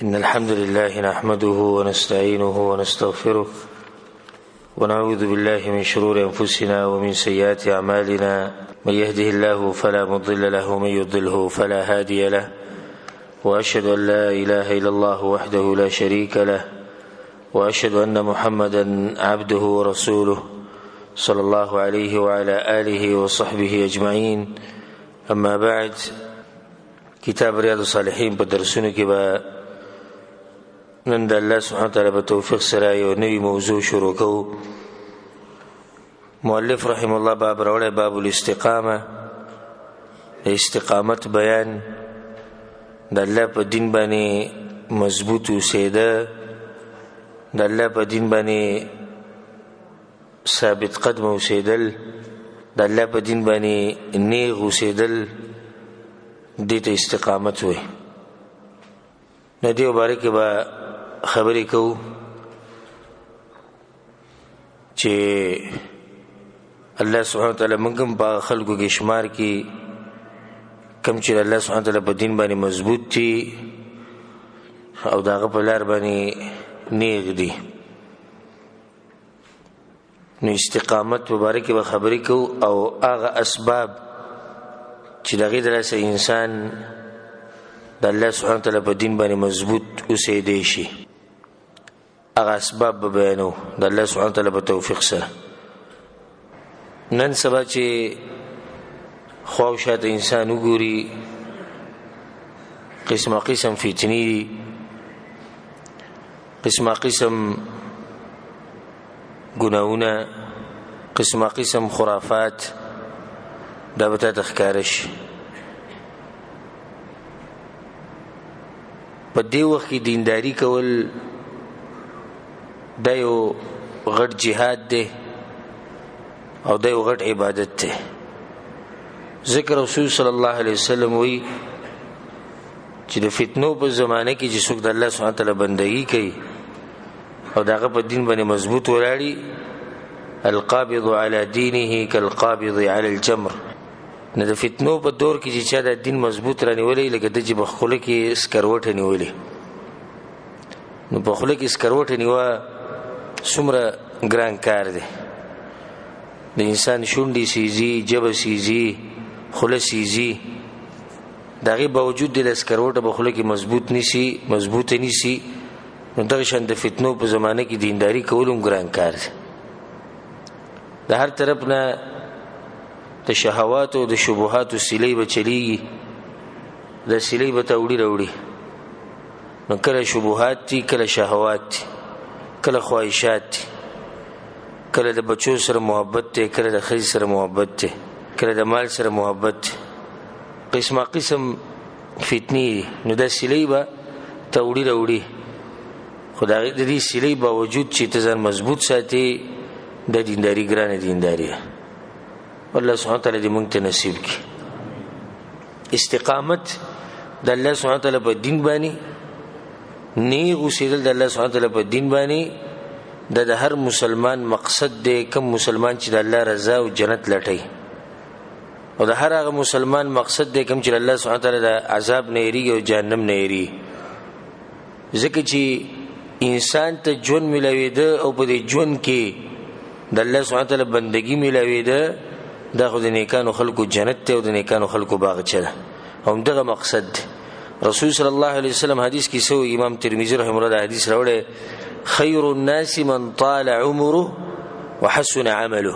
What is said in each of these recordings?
إن الحمد لله نحمده ونستعينه ونستغفره ونعوذ بالله من شرور أنفسنا ومن سيئات أعمالنا من يهده الله فلا مضل له ومن يضلله فلا هادي له وأشهد أن لا إله إلا الله وحده لا شريك له وأشهد أن محمدا عبده ورسوله صلى الله عليه وعلى آله وصحبه أجمعين. أما بعد، کتاب ریاض الصالحین په درسونو کې به نن د الله سبحانه وتعالی په توفیق سره یو نوی موضوع شروع کوو. مؤلف رحم الله باب راوړی باب الاستقامه، د استقامت بیان، د الله په دین باندې مضبوط اوسېده، د الله په دین باندې ثابت قدم اوسېدل، د الله په دین باندې نیغ اوسېدل، دې ته استقامت وایي. نو دې باره کې به خبرې کوو چې الله سبحانه وتعالی موږ هم په خلکو کې شمار کې کم چې الله سبحانه وتعالی په دین باندې مضبوط دي او د هغه په لار باندې نیغ دي. نو استقامت په باره کې به خبرې کوو او هغه اسباب چې دغه د لاسه انسان د الله سبحانه وتعالی په دین باندې مضبوط اوسېدی شي، هغه اسباب به بیانو د الله سبحانه وتعالی په توفیق سره. نن سبا چې خواوشاته انسان وګوري، قسم قسم فتنې دي، قسم قسم ګناهونه، قسم قسم خرافات، دا به ته ښکاره شي. په دې وخت کې دینداري کول دا یو غټ جهاد دی او دا یو غټ عبادت دی. ذکر رسول صلی الله علیه وسلم وی چې د فتنو په زمانه کې چې څوک د الله سبحانه وتعالی بندګي کوي او دغه په دین باندې مضبوط ولاړی، القابض علی دینه کالقابض علی الجمر. نه د فتنو په دور کې چې چا د دین مضبوط رانیولی لکه د چې په خوله کې سکروټه نیولې. نو په خوله کې سکروټه نیوه څومره ګران کار دی. د انسان شونډې سیزي، جبه سیزي، خوله سیزي، د هغې باوجود د سکروټه په خوله کې مضبوطه نیسي. نو دغه شان د فتنو په زمانه کې دینداري کول هم ګران کار دی. د هر طرف نه د شهوات او د شبهات سیلې به چلیږي، د سیلې به ته وړي راوړي. نو کله شبهات دي، کله شهوات دي، کله خواهشات دي، کله د بچو سره محبت دی، کله د ښځې سره محبت دی، کله د مال سره محبت دی، قسمه قسم فتنې دي. نو دا سیلې به ته وړي راوړي، خو د دې سیلې باوجود چې ته ځان مضبوط ساتي، د دینداري ګرانه دینداري ده. والله سبحانه وتعالی دې موږ ته نصیب کړي. استقامت د الله سبحانه وتعالی په دین باندې نیغ اوسېدل، د الله سبحانه وتعالی په دین باندې د هر مسلمان مقصد دی. کم مسلمان چې د الله رضا او جنت لټوي، او د هر هغه مسلمان مقصد دی کم چې د الله سبحانه وتعالی د عذاب نه یریږي او جهنم نه یریږي. ځکه چې انسان ته ژوند میلاوېده او په دې ژوند کې د الله سبحانه وتعالی بندګي میلاوېده، دا خو د نیکانو خلکو جنت ته او د نیکانو خلکو باغچه ده. همدغه مقصد دی. رسول صلی الله علیه وسلم حدیث کې سو امام ترمذی رحمه الله دا حدیث راوړی، خیر الناس من طال عمره وحسن عمله.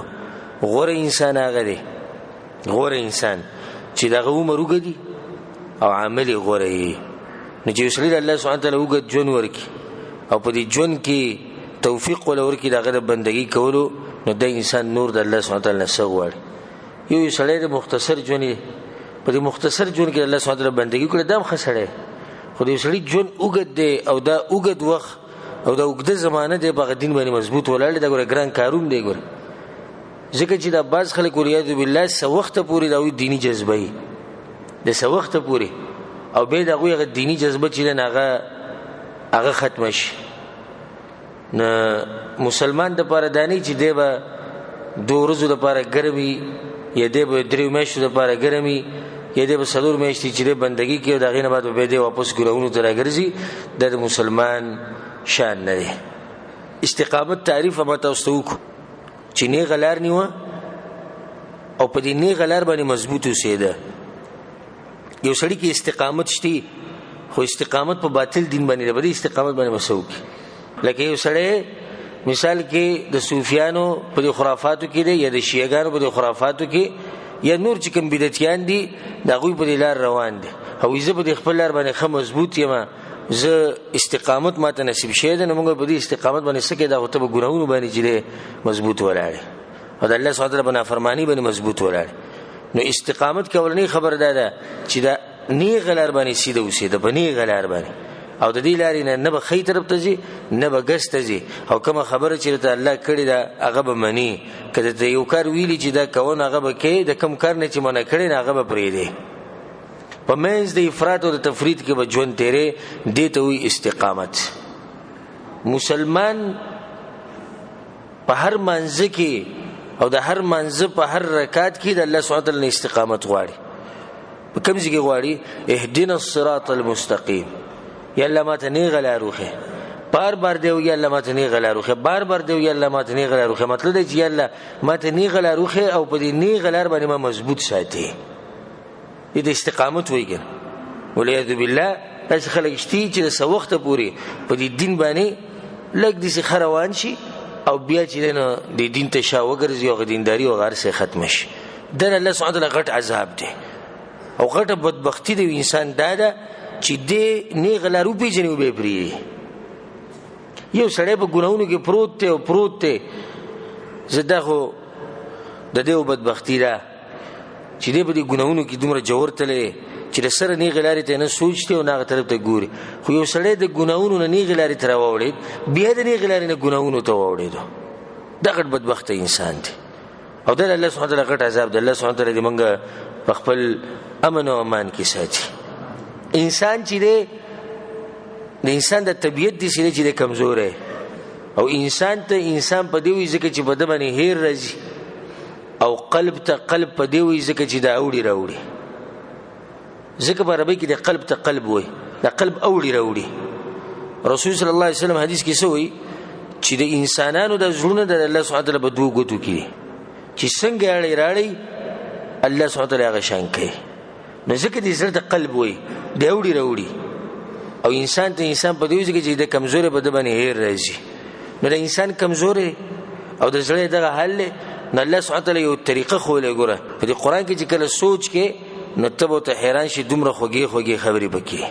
غوره انسان هغه دی، غوره انسان چې دغه عمر وګدي او عمل غوره وي. نو چې وسلی الله سبحانه وتعالی وګد ژوند ورکي او په دې ژوند کې توفیق ولا ورکي دغه د بندګي کولو، نو د انسان نور د الله سبحانه وتعالی نه څه غواړي. یو سړی د مختصر ژوند په دې مختصر ژوند کې الله سبحانه وتعالی بندګي کړي، دا هم ښه سړی. خو د یو سړي ژوند اوږد دی او دا اوږد وخت او دا اوږده زمانه دی په هغه دین باندې مضبوط ولاړ دی، دا ګوره ګران کاروم دی. ګوره ځکه چې دا بعض خلک والعیاذ بالله څه وخته پورې د هغوی دیني جذبه وي، د څه وخته پورې، او بیا د هغوی هغه دیني جذبه چې ده هغه ختمه شي. نه مسلمان دپاره دا نه چې دی به 2 ورځو دپاره ګرم وي، یا دی به 3 میاشتو دپاره ګرم وي، یا دې په څلور میاشتې چې بندګي کوي د هغې نه بعد به دې واپس ګناهونو ته راګرځي دا د مسلمان شان نه دی. استقامت تعریف ما تاسو ته وکړو چې نیغه لار نیوه او په دې نیغه لار باندې مضبوط اوسېده. یو سړي کې استقامت شته خو استقامت په باطل دین باندې دی، استقامت باندې مسو کی. لکه یو سړی مثال کې د صوفیانو په خرافاتو کې دی یا د شیعاګانو په خرافاتو کې یا نور چې کوم بدعتیان دي د هغوی په لار روان دي او زه په خپل لار باندې ښه مضبوط یم، زه استقامت ماته نصیب شوی دی، نو موږ په دې استقامت باندې څه کوي دا خو ته په ګناهونو باندې چې مضبوط ولاړې او د الله سبحانه وتعالی په نافرماني باندې مضبوط ولاړې. نو استقامت کولنی خبر ده چې دا نیغه لار باندې سیده اوسېده، په نیغه لار باندې او د دې لارې نه به ښی طرف ته ځي نه به ګس ته ځي او کومه خبره چې ته الله کړې ده هغه به مني. که ته یو کار ویلي چې دا کوون هغه به کوې، د کوم کار نه چې منع کړی نه هغه به پرېږدې. په منځ د افراط او د تفرید کې به ژوند تیرې، دې ته وایي استقامت. مسلمان په هر منځ کې او د هر منځ په هر رکعت کې د الله سبحانه وتعالی نه استقامت غواړي. په کوم ځای کې غواړي؟ اهدنا الصراط المستقیم، یا الله ماته نیغه لار وښیه. بار بار دی یا الله ماته نیغه لار وښیه، بار بار دی یا الله ماته نیغه لار وښیه. مطلب دی چې یا الله ماته نیغه لار وښیه او په دې نیغه لار باندې ما مضبوط ساتي. دې د استقامت وایي کنه. والعیاذ بالله داسې خلک شته چې د څه وخته پورې په دې دین باندې لږ داسې ښه روان شي او بیا چې د دین ته شا وګرځي او دینداري او هر څه ختم شي. دا الله سبحانه وتعالی غټ عذاب دی او غټه بدبختی د انسان دا ده چې دې نیغه لار وپېژني او به یې پرېږدي. یو سړی په ګناهونو کې پروت دی زه دا خو د دې بدبختي ده چې دې په دې ګناهونو کې دومره جوړ تللی چې د سره نیغې لارې ته نه سوچ دی او نه هغه طرف ته ګوري. خو یو سړی د ګناهونو نه نیغې لارې ته راواوړېد بیا د نیغې لارې نه ګناهونو ته واوړېدو، دا غټ بدبخته انسان دی او دا د الله سبحانه وتعالی غټ عذاب دی. الله سبحانه وتعالی دې موږ په خپل امن او امان کې ساتي. انسان چې دی د انسان د طبیعت دی چې دی کمزوری او انسان ته انسان په دې وایي ځکه چې په ده باندې هیر راځي او قلب ته قلب په دې وایي ځکه چې دا اوړي راوړي. ځکه په عربي کې د قلب ته قلب وایي، دا قلب اوړي راوړي. رسول صلی الله علیه وسلم حدیث کې څه وایي چې د انسانانو د زړونه د الله سبحانه وتعالی په دوو ګوتو کې چې څنګه اړې راړي الله سبحانه وتعالی هغه شان کوي. نو ځکه دې زړه ته قلب وایي د اوړي راوړي او انسان ته انسان په دې وایي چې د کمزوري په ده باندې هیر راځي. نو د انسان کمزوري او د زړه دغه حل نو الله سبحانه وتعالی یو طریقه ښوولې. ګوره په دې قرآن کې چې کله سوچ کې نو ته به ته حیران شي دومره خوږې خبرې پکې.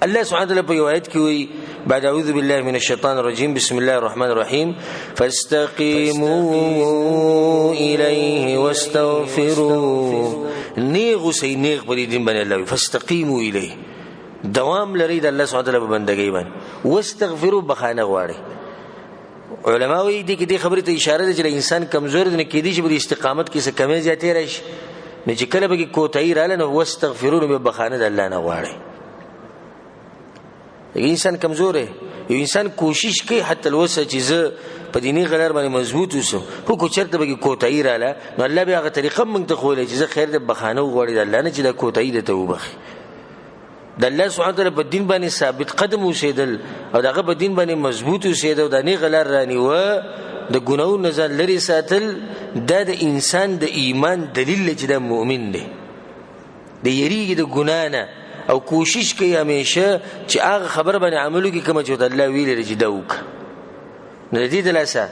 الله سبحانه وتعالی په یو آیت کې وایي بعد اعوذ بالله من الشیطان الرجیم بسم الله الرحمن الرحیم فاستقیموا الیه واستغفروه. نیغ اوسئ، نیغ په دې دین باندې الله وایي فاستقیموا الیه، دوام لرئ د الله سبحانه وتعالی په بندګۍ باندې، واستغفروه بخانه غواړئ. علما وایي دې کې دې خبرې ته اشاره ده چې انسان کمزور دی، نه کېدی چې په استقامت کې څه کمی زیاتې راشي. نو چې کله به کوتاهي رااله نو واستغفروه به بخانه د الله نه غواړئ. انسان کمزور دی، یو انسان کوشش کوي حتی الوسه چې زه په دیني غلار باندې مضبوط اوسم، خو کو چرته به کوتاهي رااله نو الله به هغه طریقه موږ ته ښوولې چې زه خیر د بخانه وغواړي د الله نه چې دا کوتاهي درته وبخي. د الله سبحانه وتعالی په دین باندې ثابت قدم اوسېدل او دغه په دین باندې مضبوط اوسېدل او د نیغه لار رانیوه د ګناهونو نه ځان لرې ساتل، دا د انسان د ایمان دلیل دی چې دا مؤمن دی. د یریږي د ګناه نه او کوشش کوي همیشه چې هغه خبره باندې عمل وکړي کومه چې الله ویلي چې دا وکړه. نو د دې د لاسه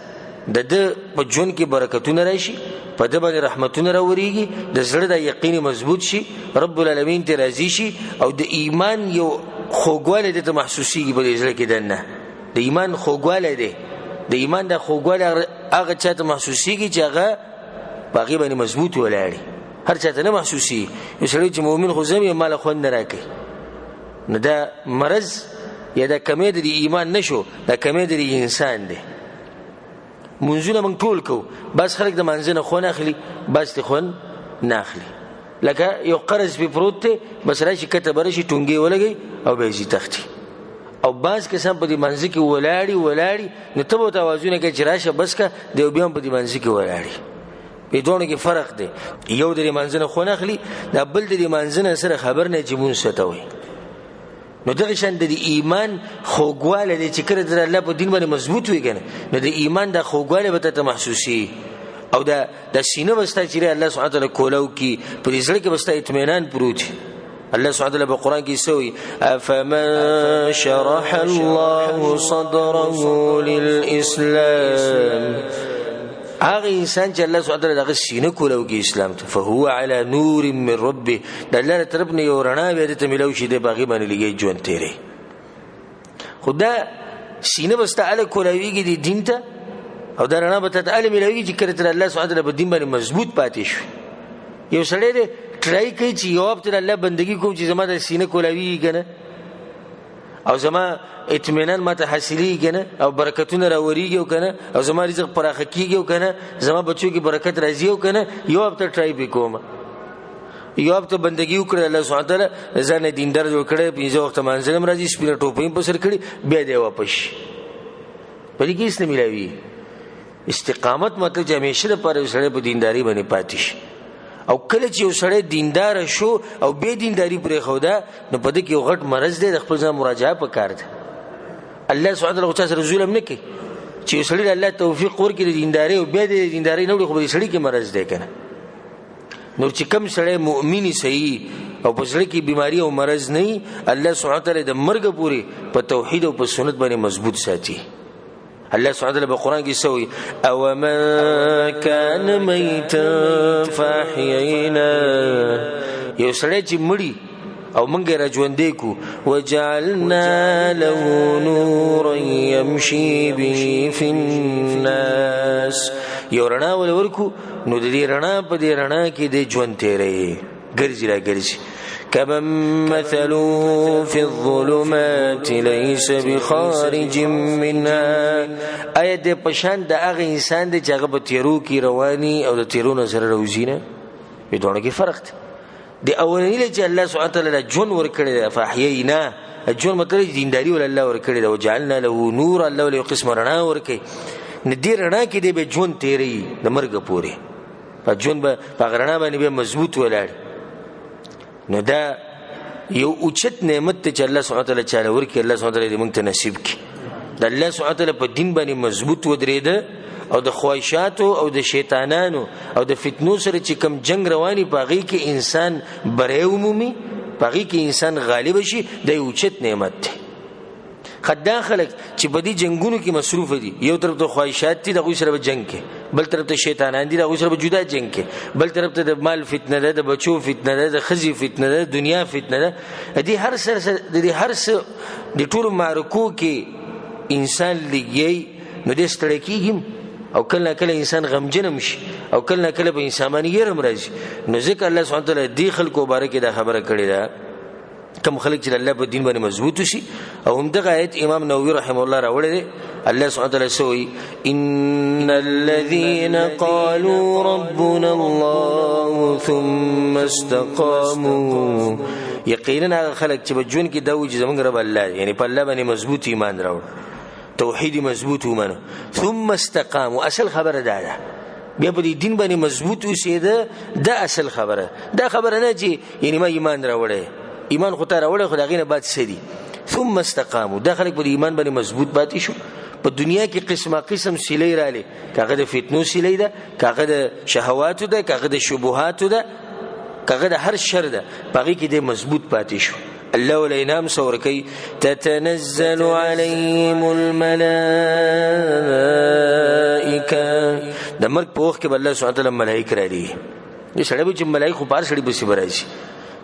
د ده په ژوند کې برکتونه راشي، په ده باندې رحمتونه راوریږي، د زړه د یقین مضبوط شي، رب العالمین ته راضي شي او د ایمان یو خوږوالی دته محسوسیږي په دې زړه کې دننه. د ایمان خوږوالی دی، د ایمان د خوږوالی هغه چاته محسوسیږي چې هغه په هغې باندې مضبوط ولاړي، هر چاته نه محسوسیږي. یو سړی چې مؤمن خو زم یې ماله خوند نه راکوي، نو دا مرض یا دا کمی د ایمان نشو، دا کمی د انسان دی. منځونه موږ ټول کوو، بعض خلک د منځه نه خوند اخلي، بعض ته خوند نه اخلي. لکه یو قرض پې پروت دی، بس راشي کته به راشي ټونګې ولګوي او بیا ځي تښتي. او بعض کسان په دې منځه کې ولاړي نو ته به ورته اوازونه کوي چې راشه بس که دی، بیا هم په دې منځه کې ولاړي. په دوه کې فرق دی. یو د منځنه خو نه اخلي، دا بل د منځنه سره خبر نه چې مونږ ستوي. نو دغه شان د ایمان خوګواله د چې کړه د الله په دین باندې مضبوط وي کنه، نو د ایمان د خوګواله به ته محسوسي او د سینه وستا چې الله سبحانه وتعالى کولو کی په دې سره کې وستا اطمینان پروت. الله سبحانه وتعالى په قران کې سوی افمن شرح الله صدره للاسلام، هغه انسان چې الله سبحانه وتعالى دغه سینه کولو کې اسلام ته، فهو على نور من ربه، د الله طرف نه یو رڼا به ته ملو شي د باغی باندې لګي ژوند تیرې. خدا سینه واستعاله کولويږي د دین ته او دا رڼا به ته علم ملوي چې کړه الله سبحانه وتعالى په دین باندې مضبوط پاتې شي. یو سړی دې ټرای کوي چې یو په الله بندگی کوم چې زما د سینه کولوي کنه او زما اطمینان ماته حاصلي کنه او برکتونه راوريږي کنه او زما رزق پراخه کیږي کنه، زما بچو کې برکت راځي کنه، یو په ټرای وکوم، یو په بندگی وکړه الله سبحانه وتعالى ځان دیندار جوړ کړي، 15 وخت منځم راځي، سپینه ټوپې په سر کړي، بیا دی واپس په دې کې اسلام ملوي. استقامت مطلب چې همیشه لپاره سره په دینداری باندې پاتې شي. او کله چې یو سړی دیندار شو او به دینداری پرې خوده، نو په دې کې یو غټ مرض دی، د خپل ځان مراجعه پکار ده. الله سبحانه وتعالى سره ظلم نه کوي چې یو سړی الله توفیق ورکړي د دینداری او به د دینداری نه وړي، خو دې سړی کې مرض دی کنه. نو چې کوم سړی مؤمنی صحیح او په سړی کې بیماری او مرض نه، الله سبحانه وتعالى د مرګ پورې په توحید او په سنت باندې مضبوط ساتي. الله سبحانه وتعالى بالقرآن يسوي أو من كان ميتا فأحيينا، یو سړی چې مړی او موږ را ژوندې کو، وجعلنا له نورا يمشي به في الناس، یو رڼا ولورکو، نو د دې رڼا په دې رڼا کې د ژوند تیرې ګرځي را ګرځي. كمن مثلوا في الظلمات ليس بخارج منها، آیت د پشان د هغه انسان د چې هغه په تیرو کې رواني او د تیرونو سره روزي نه، په دوه کې فرق دی. د اولنی چې الله سبحانه وتعالى جون ور کړی فاحیینا، جون مطلب دینداری ول الله ور کړی او جعلنا له نور، الله له قسم رڼا ور کوي، ندی رڼا کې دی به جون تیری د مرګ پورې، په جون به په رڼا باندې به مضبوط ولاړ. نو دا یو اوچت نعمت چې الله سبحانه وتعالى چاله ورکړي، الله سبحانه وتعالى دې موږ ته نصیب کړي. د الله سبحانه وتعالى په دین باندې مضبوط ودرېده او د خواهشاتو او د شیطانانو او د فتنو سره چې کم جنگ رواني پاغي کې انسان بره عمومي، پاغي کې انسان غالب شي، د اوچت نعمت دی. خدای خلک چې په دې جنگونو کې مصروف دي، یو طرف ته خواهشات دي دغه سره به جنگ کې، بل طرف ته شیطانان دي دغه سره به جدا جنگ کې، بل طرف ته د مال فتنه ده، د بچو فتنه ده، د خزي فتنه ده، دنیا فتنه ده. دې هر سره د هر څه د ټول معرکو کې انسان لګي، نو دې ستړي کېږي او کله کله انسان غمجن شي او کله کله به انسان باندې يرم راځي. نو ځکه الله سبحانه وتعالى دې خلکو بارکه دا خبره کړې ده، کم خلک چې الله په دین باندې مضبوط شي. او هم دغه آیت امام نووي رحم الله راوړی دی، الله سبحانه وتعالى سوی ان الذين قالوا ربنا الله ثم استقاموا، یقینا خلک چې په ژوند کې دا وایي زمونږ رب الله، یعنی په الله باندې مضبوط ایمان راوړ، توحید مضبوط ومنه، ثم استقاموا، اصل خبره ده بیا په دین باندې مضبوط اوسېده، دا اصل خبره، دا خبره نه چې یعنی ما ایمان راوړی، ایمان خو ته راوړی خو دغه نه بعد سړي، ثم استقاموا، دا خلک په ایمان باندې مضبوط پاتې شو. په دنیا کې قسمه قسم سلی رااله، کاغه د فتنو سلی ده، کاغه د شهواتو ده، کاغه د شبهاتو ده، کاغه د هر شر ده، پغې کې د مضبوط پاتې شو. الله ولینام سورکی تتنزل علیهم الملائکه، د مرګ په وخت کې الله سبحانه وتعالى ملائکه را دي. دې سړی به چې ملائکه بار سړی به سي راځي،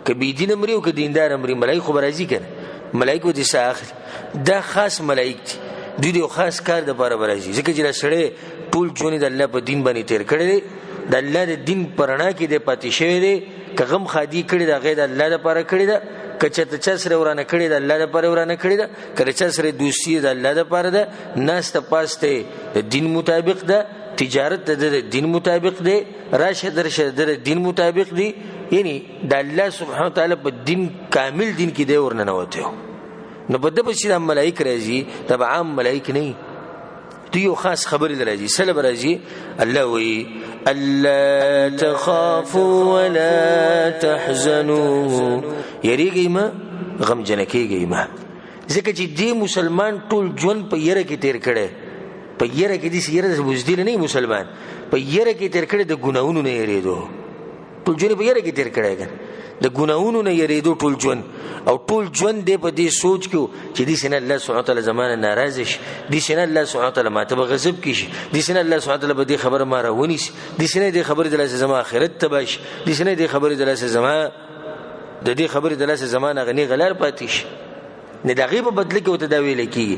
کبي دین امر او ک دیندار امر ملائکه به راځي کنه، ملائکه دې ساخر دا خاص ملائکه دي، دوی خاص کار د بار راځي، ځکه چې سړی ټول ژوند د الله په دین باندې تیر کړی، د الله د دین پرنا کې د پاتې شوی دی، کغم خادي کړی د غیر الله لپاره کړی دا، کچته چا سره ورانه کړی د الله لپاره ورانه کړی دا، کله چا سره دوستی د الله لپاره ده، ناس ته پاسته د دین مطابق ده، تجارت د دین مطابق ده، راشه درشه د دین مطابق دي، یعنی د الله سبحانه وتعالى په دین کامل دین کې دی ورننه وته. نو بده په شي د ملائکه راځي، تبع عام ملائکه نه، دی یو خاص خبر راځي، سلام راځي. الله وی الا تخافوا ولا تحزنوا یریږئ ما غم جن کېږئ ما ځکه چې دې مسلمان ټول ژوند په یره کې تیر کړی په یره کې دې یره بزدل نه مسلمان په یره کې تیر کړی د ګناهونو نه یریدو ټول ژوند په یره کې تیر کړی د ګناهونو نه یریدو ټول ژوند او ټول ژوند دې په دې سوچ کې چې دې سينه الله سبحانه وتعالى زمانه ناراض شي دې سينه الله سبحانه وتعالى ماته به غضب کړي دې سينه الله سبحانه وتعالى به دې خبره ما راونی شي دې سينه دې خبره د لاسه زما آخرت تباش دې سينه دې خبره د لاسه زما د دې خبره د لاسه زمانه غني غلار پاتې شي نه د غیب بدل کې وته دا ویل کیږي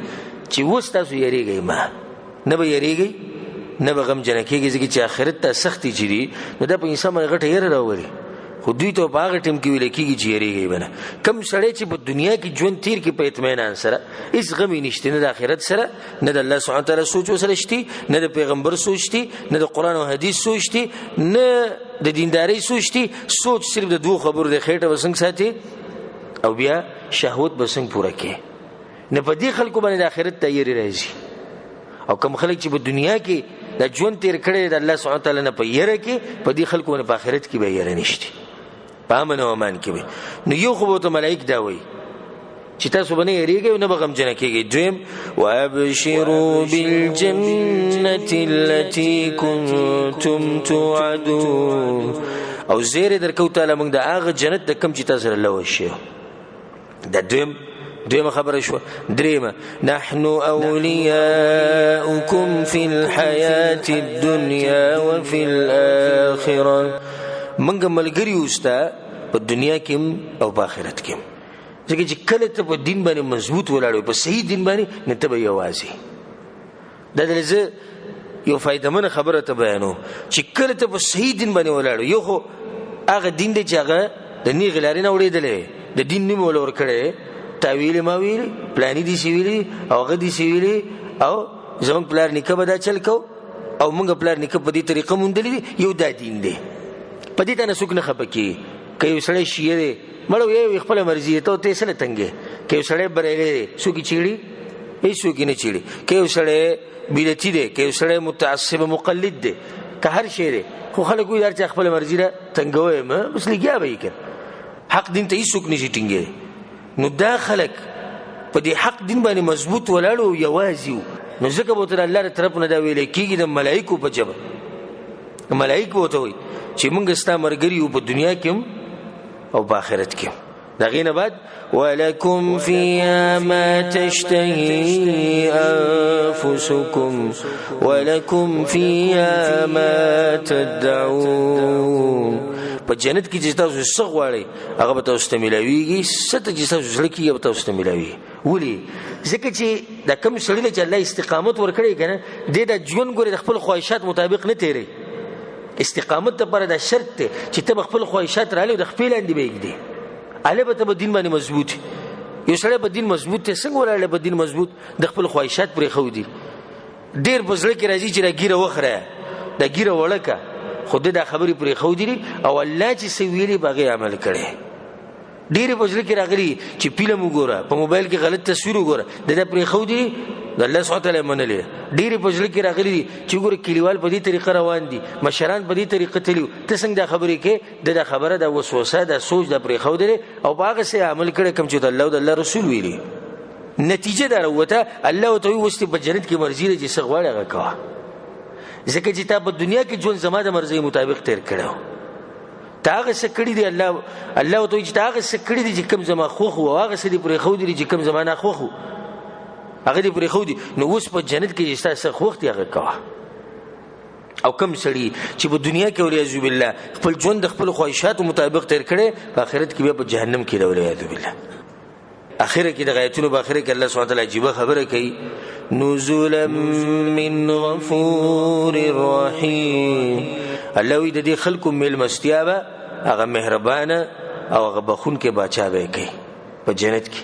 چې وس تاسو یریږئ ما نه به یریږئ نه به غم جن کېږي ځکه چې آخرت ته سختي چي نو دا په انسان باندې غټه یره راوړي خو دوی ته په هغه ټیم کې ویل کېږي چې یریږئ بنه کم سړی چې په دنیا کې ژوند تیر کې په اطمینان سره هیڅ غم یې نشته نه د آخرت سره نه د الله سبحانه وتعالی سوچ وسره شتي نه د پیغمبر سوچ دي نه د قرآن او حدیث سوچ دي نه د دیندارۍ سوچ دي سوچ صرف د دوه خبرو د خېټه وسنګ ساتي او بیا شهوت بسنګ پوره کې نه په دې خلکو باندې د آخرت تیاری راځي او کوم خلک چې په دنیا کې د ژوند تیر کړي د الله سبحانه وتعالی نه په یره کې په دې خلکو نه په آخرت کې به یره نشته په امن او امان کې وي نو یو خو ته ملائک دا وایي چې تاسو باندې یریږئ او نه به غمجن کېږئ دویم وابشروا بالجنة التي كنتم توعدون او زیر درکو تعالی موږ د هغه جنت د کم چې تاسو سره لوشي دا دویم خبره شو دریم نحن اولیاؤکم فی الحیاة الدنیا وفی الاخره منګ ملګری اوستا په دنیا کې او په آخرت کې ځکه چې کله ته په دین باندې مضبوط ولاړې په صحیح دین باندې نه ته به یوازې دا دلته یو فائدمن خبره ته بیانو چې کله ته په صحیح دین باندې ولاړې یو خو هغه دین دی چې هغه د نیغ لارې نه وړېدلې د دین نیمه ولور کړې تاویل ما ویل پلانې دي سی ویلي او هغه دي سی ویلي او زمونږ پلار نیکه به دا چل کو او موږ پلار نیکه په دې طریقه مونډلې یو دا دین دی په دې ته څوک نه خپه کی که یو سړی شیعه دی مړو یو خپل مرضی ته سره تنګې که یو سړی بریلی څوک چیړي هیڅوک نه چیړي که یو سړی بدعتي دی که یو سړی متعصب مقلد دی که هر شی دی خو خلک وایي هر چا خپل مرضی را تنګوي ما بس لګیا به یې کړ حق دین ته هیڅوک نشي ټینګې نو دا خلک په دې حق دین باندې مضبوط ولاړو یوازې نو ځکه به تر الله طرف نه دا ویل کېږي د ملایکو په جبه ملایکو ته وایي چې موږ ستا مرګري یو په دنیا کې او په آخرت کې دا غینه بعد ولکم فیها ما تشتهی انفسکم ولکم فیها ما تدعون په جنت کې چې تاسو څه غواړئ هغه به تاسو ته ملاویږي څه چې تاسو زړه کې به تاسو ته ملاوي ولې ځکه چې د کوم سړي چې الله استقامت ورکړي کنه د ژوند ګوري د خپل خواهشات مطابق نه تیری استقامت لپاره دا شرط دی چې ته خپل خواهشات رالي د خپل اندې بېګدي اله به ته په دین باندې مضبوط یو سړی په دین مضبوط ته څنګه ولاړ په دین مضبوط د خپل خواهشات پرې خو دي ډېر بزړه کې راځي چې دا ګیره وخره دا ګیره وړکه خود دا خبرې پرې خو دي او الله چې سویلي باغې عمل کړي ډېر بزړه کې راغلي چې فلم وګوره په موبایل کې غلط تصویر وګوره دا پرې خو دي د الله سبحانه وتعالى منلې ډېر بزړه کې راغلي چې ګوره کلیوال په دې طریقه روان دي مشران په دې طریقه تلو ته څنګه دا خبرې کې دا خبره د وسوسه د سوچ د پرې خو دي او باغ سه عمل کړي کوم چې د الله او د الله رسول ویلي نتیجه دا وروته الله تعالی واستي په جنت کې مرزي دي چې څغواړي هغه کا ځکه چې تا په دنیا کې ژوند زما د مرزي مطابق تیر کړو تاغه سکړی دی الله تعالی چې تاغه سکړی دی چې کوم زما خو هغه سړي پرې خو دي چې کوم زمانہ خو هغه دې پرې خو دي نو اوس په جنت کې چې تاسو وخت هغه کا او کم سړي چې په دنیا کې ولې بالله خپل ژوند د خپل خواهشات مطابق تیر کړي په آخرت کې به په جهنم کې ولې بالله اخره کې د غایتونو په اخره کې الله سبحانه وتعالى عجیب خبره کوي نزلا من غفور رحیم الله وی د دې خلکو مل مستیابه هغه مهربانه او هغه بخون کې بچا به کوي په جنت کې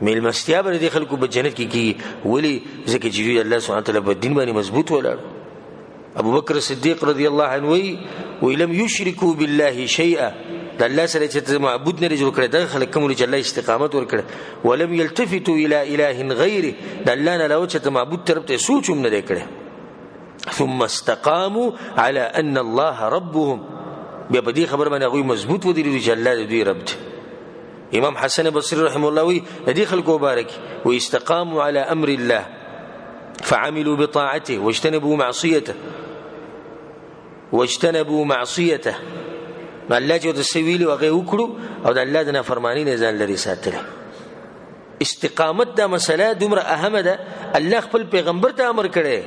مل مستیابه د خلکو په جنت کې کی ولی ځکه چې الله سبحانه وتعالى په دین باندې مضبوط ولاړ ابو بکر صدیق رضی الله عنه وی لم یشرکوا بالله شیئا د الله سره چې معبود نه جوړ کړي د خلک کوم چې الله استقامت ورکړي ولم يلتفتوا الى اله غیره د الله نه لو چې معبود طرف ته سوچ هم نه کړي ثم استقاموا على ان الله ربهم، بیا په دې خبر باندې هغوی مضبوط ودرېدل چې الله د دوی رب دی. امام حسن بصري رحمه الله وی د دې خلکو مبارک و استقاموا على امر الله فعملوا بطاعته واجتنبوا معصيته الله چې د سویل هغه وکړو او د الله د نافرمانی نه ځان لري ساتل. استقامت دا مسله دومره اهمه ده، الله خپل پیغمبر ته امر کړی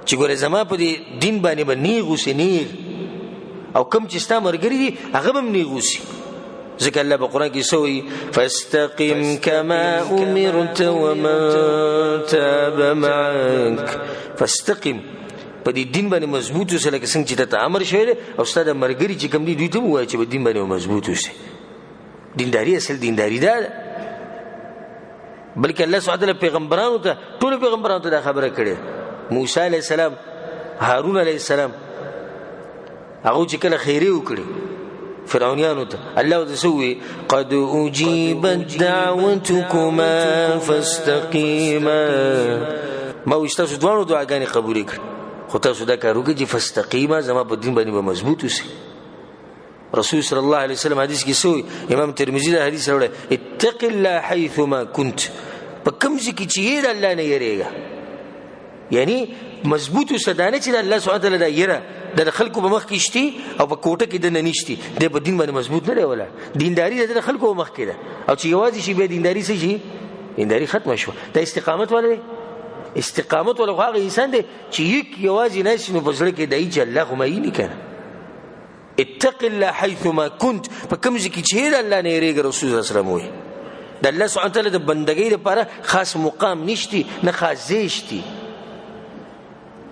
چې ګوره زما په دې دین باندې به نیغ نیغ او کم چې ستا مرګري دي هغه به هم نیغ اوسي. ځکه الله په قرآن کې سوی فاستقم كما امرت ومن تاب معك، فاستقم په دې دین باندې مضبوط اوسه لکه څنګه چې ته امر شوی او ستا د مرګري چې کوم دي دوی ته ووایي چې په دین باندې مضبوط اوسه. دینداري اصل دینداري ده، بلکې الله سبحانه وتعالی پیغمبرانو ته ټول پیغمبرانو ته دا خبره کړې. موسی علیه السلام، هارون علیه السلام، هغه چې کله خیری وکړي فرعونیانو ته الله وتسوي قد اجيبت دعوتكما فاستقيما، ما وشتاسو دوانو دعاګانې قبول کړي، خو تاسو دا کار وکړئ چې فاستقیما زما په دین باندې به مضبوط اوسئ. رسول صلی الله علیه وسلم حدیث کې سوی، امام ترمذی دا حدیث راوړی اتق الله حيثما كنت، په کوم ځای کې چې یې د الله نه یریږه، یعنی مضبوط وسدانه چې الله سبحانه وتعالی دا یره د خلکو په مخ کې شتي او په کوټه کې د ننشتي د په دین باندې مضبوط نه دی ولا دینداری د خلکو په مخ کې ده، او چې یوازې شي به دینداری څه شي، دینداری ختم شو. دا استقامت ولا دی؟ استقامت ولا هغه انسان دی چې یوازې نه شي نو په ځل کې دی چې الله هم یې نه کنه. اتق الله حيثما كنت، په کوم ځای کې چې الله نه یریږي. رسول الله صلی الله علیه وسلم وایي د الله سبحانه وتعالی د بندګۍ لپاره خاص مقام نشتی نه خاص ځای.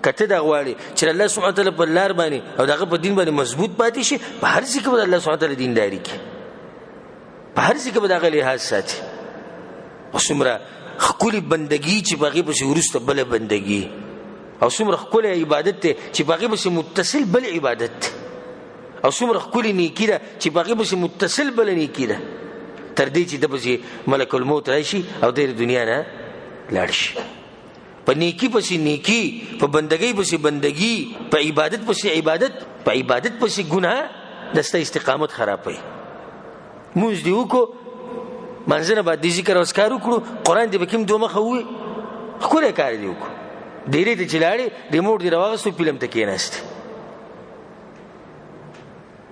کته دا غواړي چې الله سبحانه وتعالی په لار باندې او دغه په دین باندې مضبوط پاتې شي، په هر ځای کې به الله سبحانه وتعالی دینداری کوي، په هر ځای کې به دغه لحاظ ساتي. او څومره ښکلې بندګي چې په هغې پسې وروسته بله بندګي، او څومره ښکلی عبادت دی چې په هغې پسې متصل بل عبادت دی، او څومره ښکلې نیکي ده چې په هغې پسې متصل بله نیکي ده، تر دې چې د پسې ملک الموت راشي او د دنیا نه لاړ شي. په نیکی پسې نیکی، په بندګۍ پسې بندګي، په عبادت پسې عبادت، په عبادت پسې ګناه، دسته استقامت خرابوي. مونږ دی وکړو، منځنه بعد د ذکر او اذکار وکړو، قرآن دې به کوم دوه مخه ووایي، ښکلی کار دې وکړو. ډېرې ته چې لاړې ریموټ دې راواغېستو فلم ته کېناستې.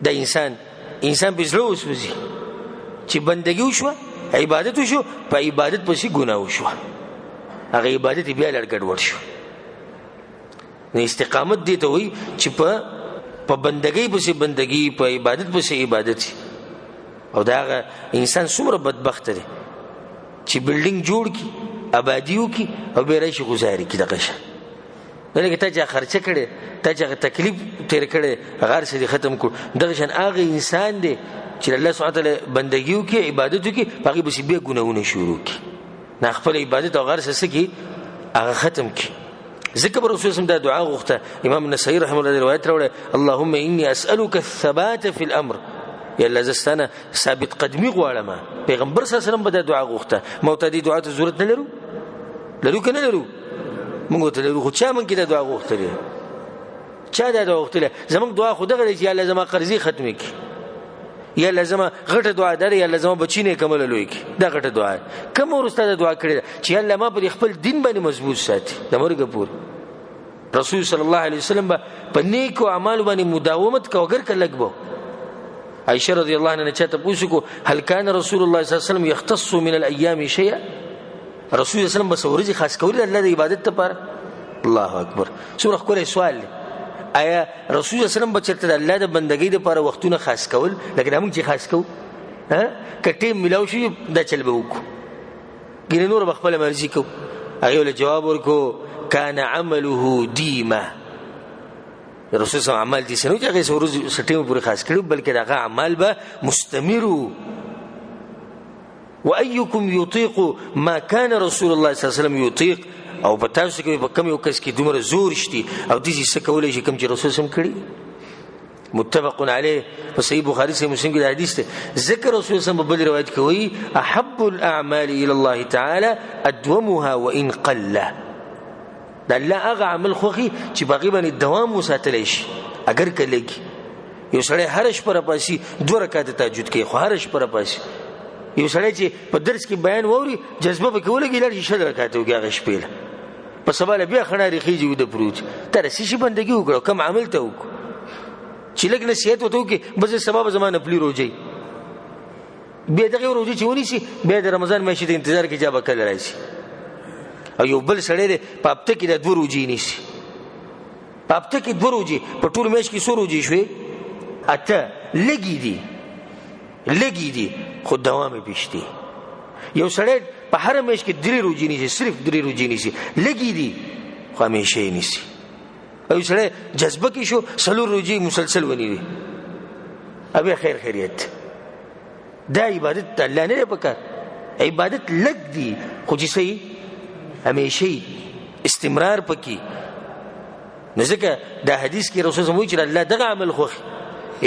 دا انسان په زړه وسوځي چې بندګي وشوه، عبادت وشو، په عبادت پسې ګناه وشوه، هغه عبادت بیا لړ ګډوډ شو. نو استقامت دې ته وایي چې په بندګۍ پسې بندګي، په عبادت پسې عبادت. او دا هغه انسان څومره بدبخته دی چې بلډینګ جوړ کړي، آبادي وکړي او بیا راشي ګزاري کړي دغه شان. لکه تا چې خرچه کړې، تا چې تکلیف تیر کړی، هغه هر څه دې ختم کړو. دغه شان هغه انسان دی چې الله سبحانه وتعالی بندګي وکړي، عبادت وکړي، په هغې پسې بیا ګناهونه شروع کړي، نه خپل عبادت او غیر څه کې هغه ختم کی. ذکر رسول الله دا دعا غوښته. امام نسائی رحمه الله روایت راوړه اللهم اني اسالك الثبات في الامر، یا الله زستانه ثابت قدمی غواړم. پیغمبر صلی الله علیه وسلم به دا دعا غوښته. معتدی دعا ته ضرورت نه لرو کنه لرو، موږ ته لرو، خو چا موږ کې دا دعا غوښتلې؟ چا دا دعا غوښتلې؟ زموږ دعا خو دغه دی چې الله زما قرضې ختمې کړي، یا لازمه غټه دعا ده، یا لازمه بچینه کمل لوي کی. دا غټه دعا کوم ورسته دعا کړی چې الله ما په خپل دین باندې مضبوط ساتي د مرګ پور. رسول صلی الله علیه وسلم په نیکو اعمال باندې مداومت کا وګر کلک بو. عائشہ رضی الله عنها چاته پوښتنه هل کان رسول الله صلی الله علیه وسلم یختص من الايام شيئا، رسول صلی الله علیه وسلم بسورځي خاص کول الله د عبادت لپاره. الله اکبر، څومره کولی سوال دی. آیا رسول الله صلی الله علیه وسلم بچته د الله د بندګۍ لپاره وختونه خاص کول لکه موږ چې خاص کوو؟ کټې ملاو شي دا چل به وکړو، ګینه نور بخپل مرزي کو. هغه له جواب ورکو کان عمله دیمه، رسول صلی الله عمل دي سنو چې هغه سورز سټیم پورې خاص کړو، بلکې هغه عمل به مستمر. وايكم يطيق ما كان رسول الله صلی الله علیه وسلم يطيق، او په تاسو کې په کم یو کس کې دومره زور شتي او دې څه کولای شي کوم چې رسول سم کړی. متفق علیه په صحیح بخاری سے مسلم کې حدیث ده. ذکر رسول سم په بل روایت کې وایي احب الاعمال الى الله تعالی ادومها وان قل. د الله هغه عمل خوخي چې باغی باندې دوام وساتلی شي. اگر کلهږي یو سړی هر شپه راپاسي 2 رکعات تهجد کوي، خو هر شپه راپاسي. یو سړی چې په درس کې بیان ووري جذبه به کولږي لږ 6 رکعات وکړي هغه شپې په سبا بیا خناري خيږي ود پروت تر سشي بندگی وکړو کم عمل ته وکړو چې لګ نصیحت وته وکي بس سبب زمانه پلی روزي بیا دغه روزي چونی سي بیا د رمضان میاشتې انتظار کې جواب کړل راځي. او یو بل سړی په هفته کې د 2 روزي نیسي، په هفته کې 2 روزي، په ټول میاشت کې 100 روزي شوي، اته لګي دي خو دوام پېشتي. یو سړی په هر میاشت کې 3 روزي نیسي، صرف 3 روزي نیسي، لګي دي خو همیشه نیسي. او سړی جذبه کې شو 4 روزي مسلسل ونیوي، ابي خیریت. دا عبادت الله نه پکار، عبادت لګ دي خو چې صحیح همیشه استمرار پکې. نزدکه دا حدیث کې رسول الله چې الله دغه عمل خو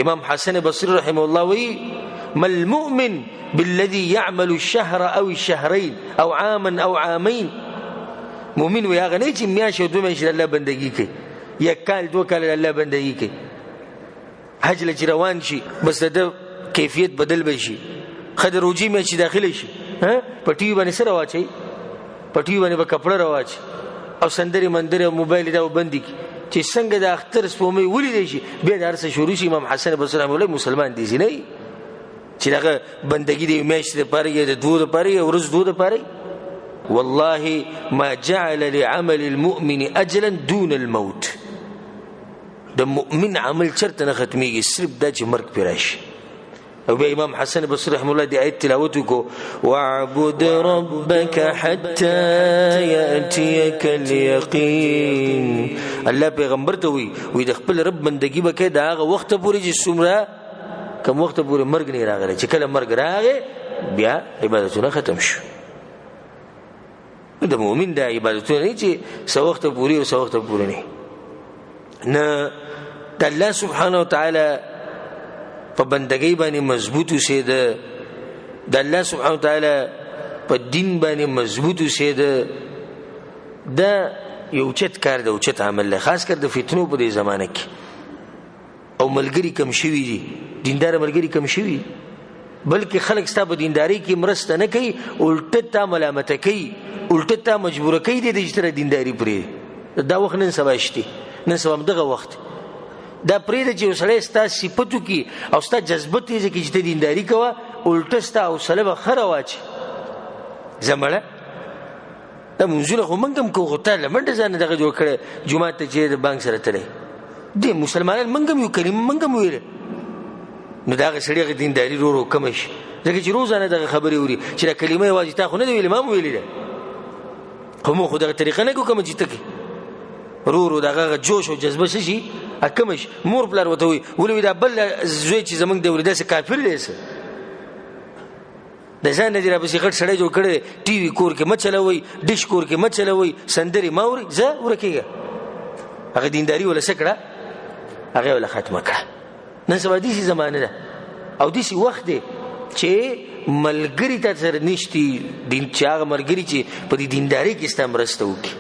امام حسن بصری رحمه الله وی ما المؤمن بالذي يعمل الشهر او الشهرين او عاما او عامين. مؤمن وي هغه نه چې میاشت او 2 میاشتې الله بندگی کوي، 1 کال 2 کال الله بندگی کوي. حج لچ روان شي بس د کیفیت بدل بشي، خدای روجي میاشت داخله شي، ها پټي باندې سره واچي، پټي باندې به کپڑا راواچي او سندري مندري او موبایل دا وبندي چې څنګه د اختر سپومې ولې شي بیا درس شروع شي. امام حسن بصری رحمه الله مسلمان دي نه چې دغه بندگی دی میاشت لپاره یا د 2 لپاره یا ورځ 2 لپاره. والله ما جعل لعمل المؤمن اجلا دون الموت. د مؤمن عمل چرته نه ختميږي صرف دا چې مرګ پیراشي. او بیا امام حسن بصری رحمه الله دی آیت تلاوت کو واعبد ربك حتى ياتيك اليقين. الله پیغمبر ته وی د خپل رب بندگی وکړه دا هغه وخت پورې چې څومره کوم وخت پورې مرګ نه راغلی، چې کله مرګ راغی بیا عبادتونه ختم شو. د مؤمن د عبادتونه نه چې څو وخت پورې او څو وخت پورې نه د الله سبحانه وتعالى په بندګۍ باندې مضبوط اوسېده، د الله سبحانه وتعالى په دین باندې مضبوط اوسېده. دا یو چت کار دی او چت عمل له خاص کر د فتنو په دې زمانه کې او ملګری کم شوی دي، دیندار ملګری کم شوی، بلکې خلک ستا په دینداری کې مرسته نه کوي، الټه تا ملامت کوي، الټه تا مجبور کوي د دې تر دینداری پرې. دا وخت نن سبا شته، نن سبا دغه وخت دا پرې چې وسړی ستا صفاتو کې او ستا جذبه ته کې چې دینداری کوه الټه ستا او سلبه خره واچي زمړه. دا منځونه خو موږ هم کوو، ته لمنډه ځان دغه جوړ کړی جمعه ته چې د بانک سره تللی دي مسلمانان موږ هم یو کلمه موږ هم ویل نو دا سړی دینداری رو کم شي. ځکه چې روزانه دغه خبرې اوري چې دا کلمه یوازې تا خو نه دی ویلې ما مو ویلې ده، خو موږ خو دغه طریقه نه کوو کوم چې تکي رو دغه جوش او جذبه شي اکمش. مور بلار وته وی ولې دا بل زوی چې زمنګ دی ولې داسې کافر دی څه د ځان نه را بسې غټ سړی جوړ کړي ټي وي کور کې مچلوي، ډیش کور کې مچلوي، سندري ماوري زه ورکیږه. هغه دینداری ولا سکړه هغه ولا ختمه کړه. نن سبا دې زمانه ده او دې وخت دی چې ملګری ته سره نشتی دین چې هغه ملګری چې په دې دینداری کې استمرسته وکي.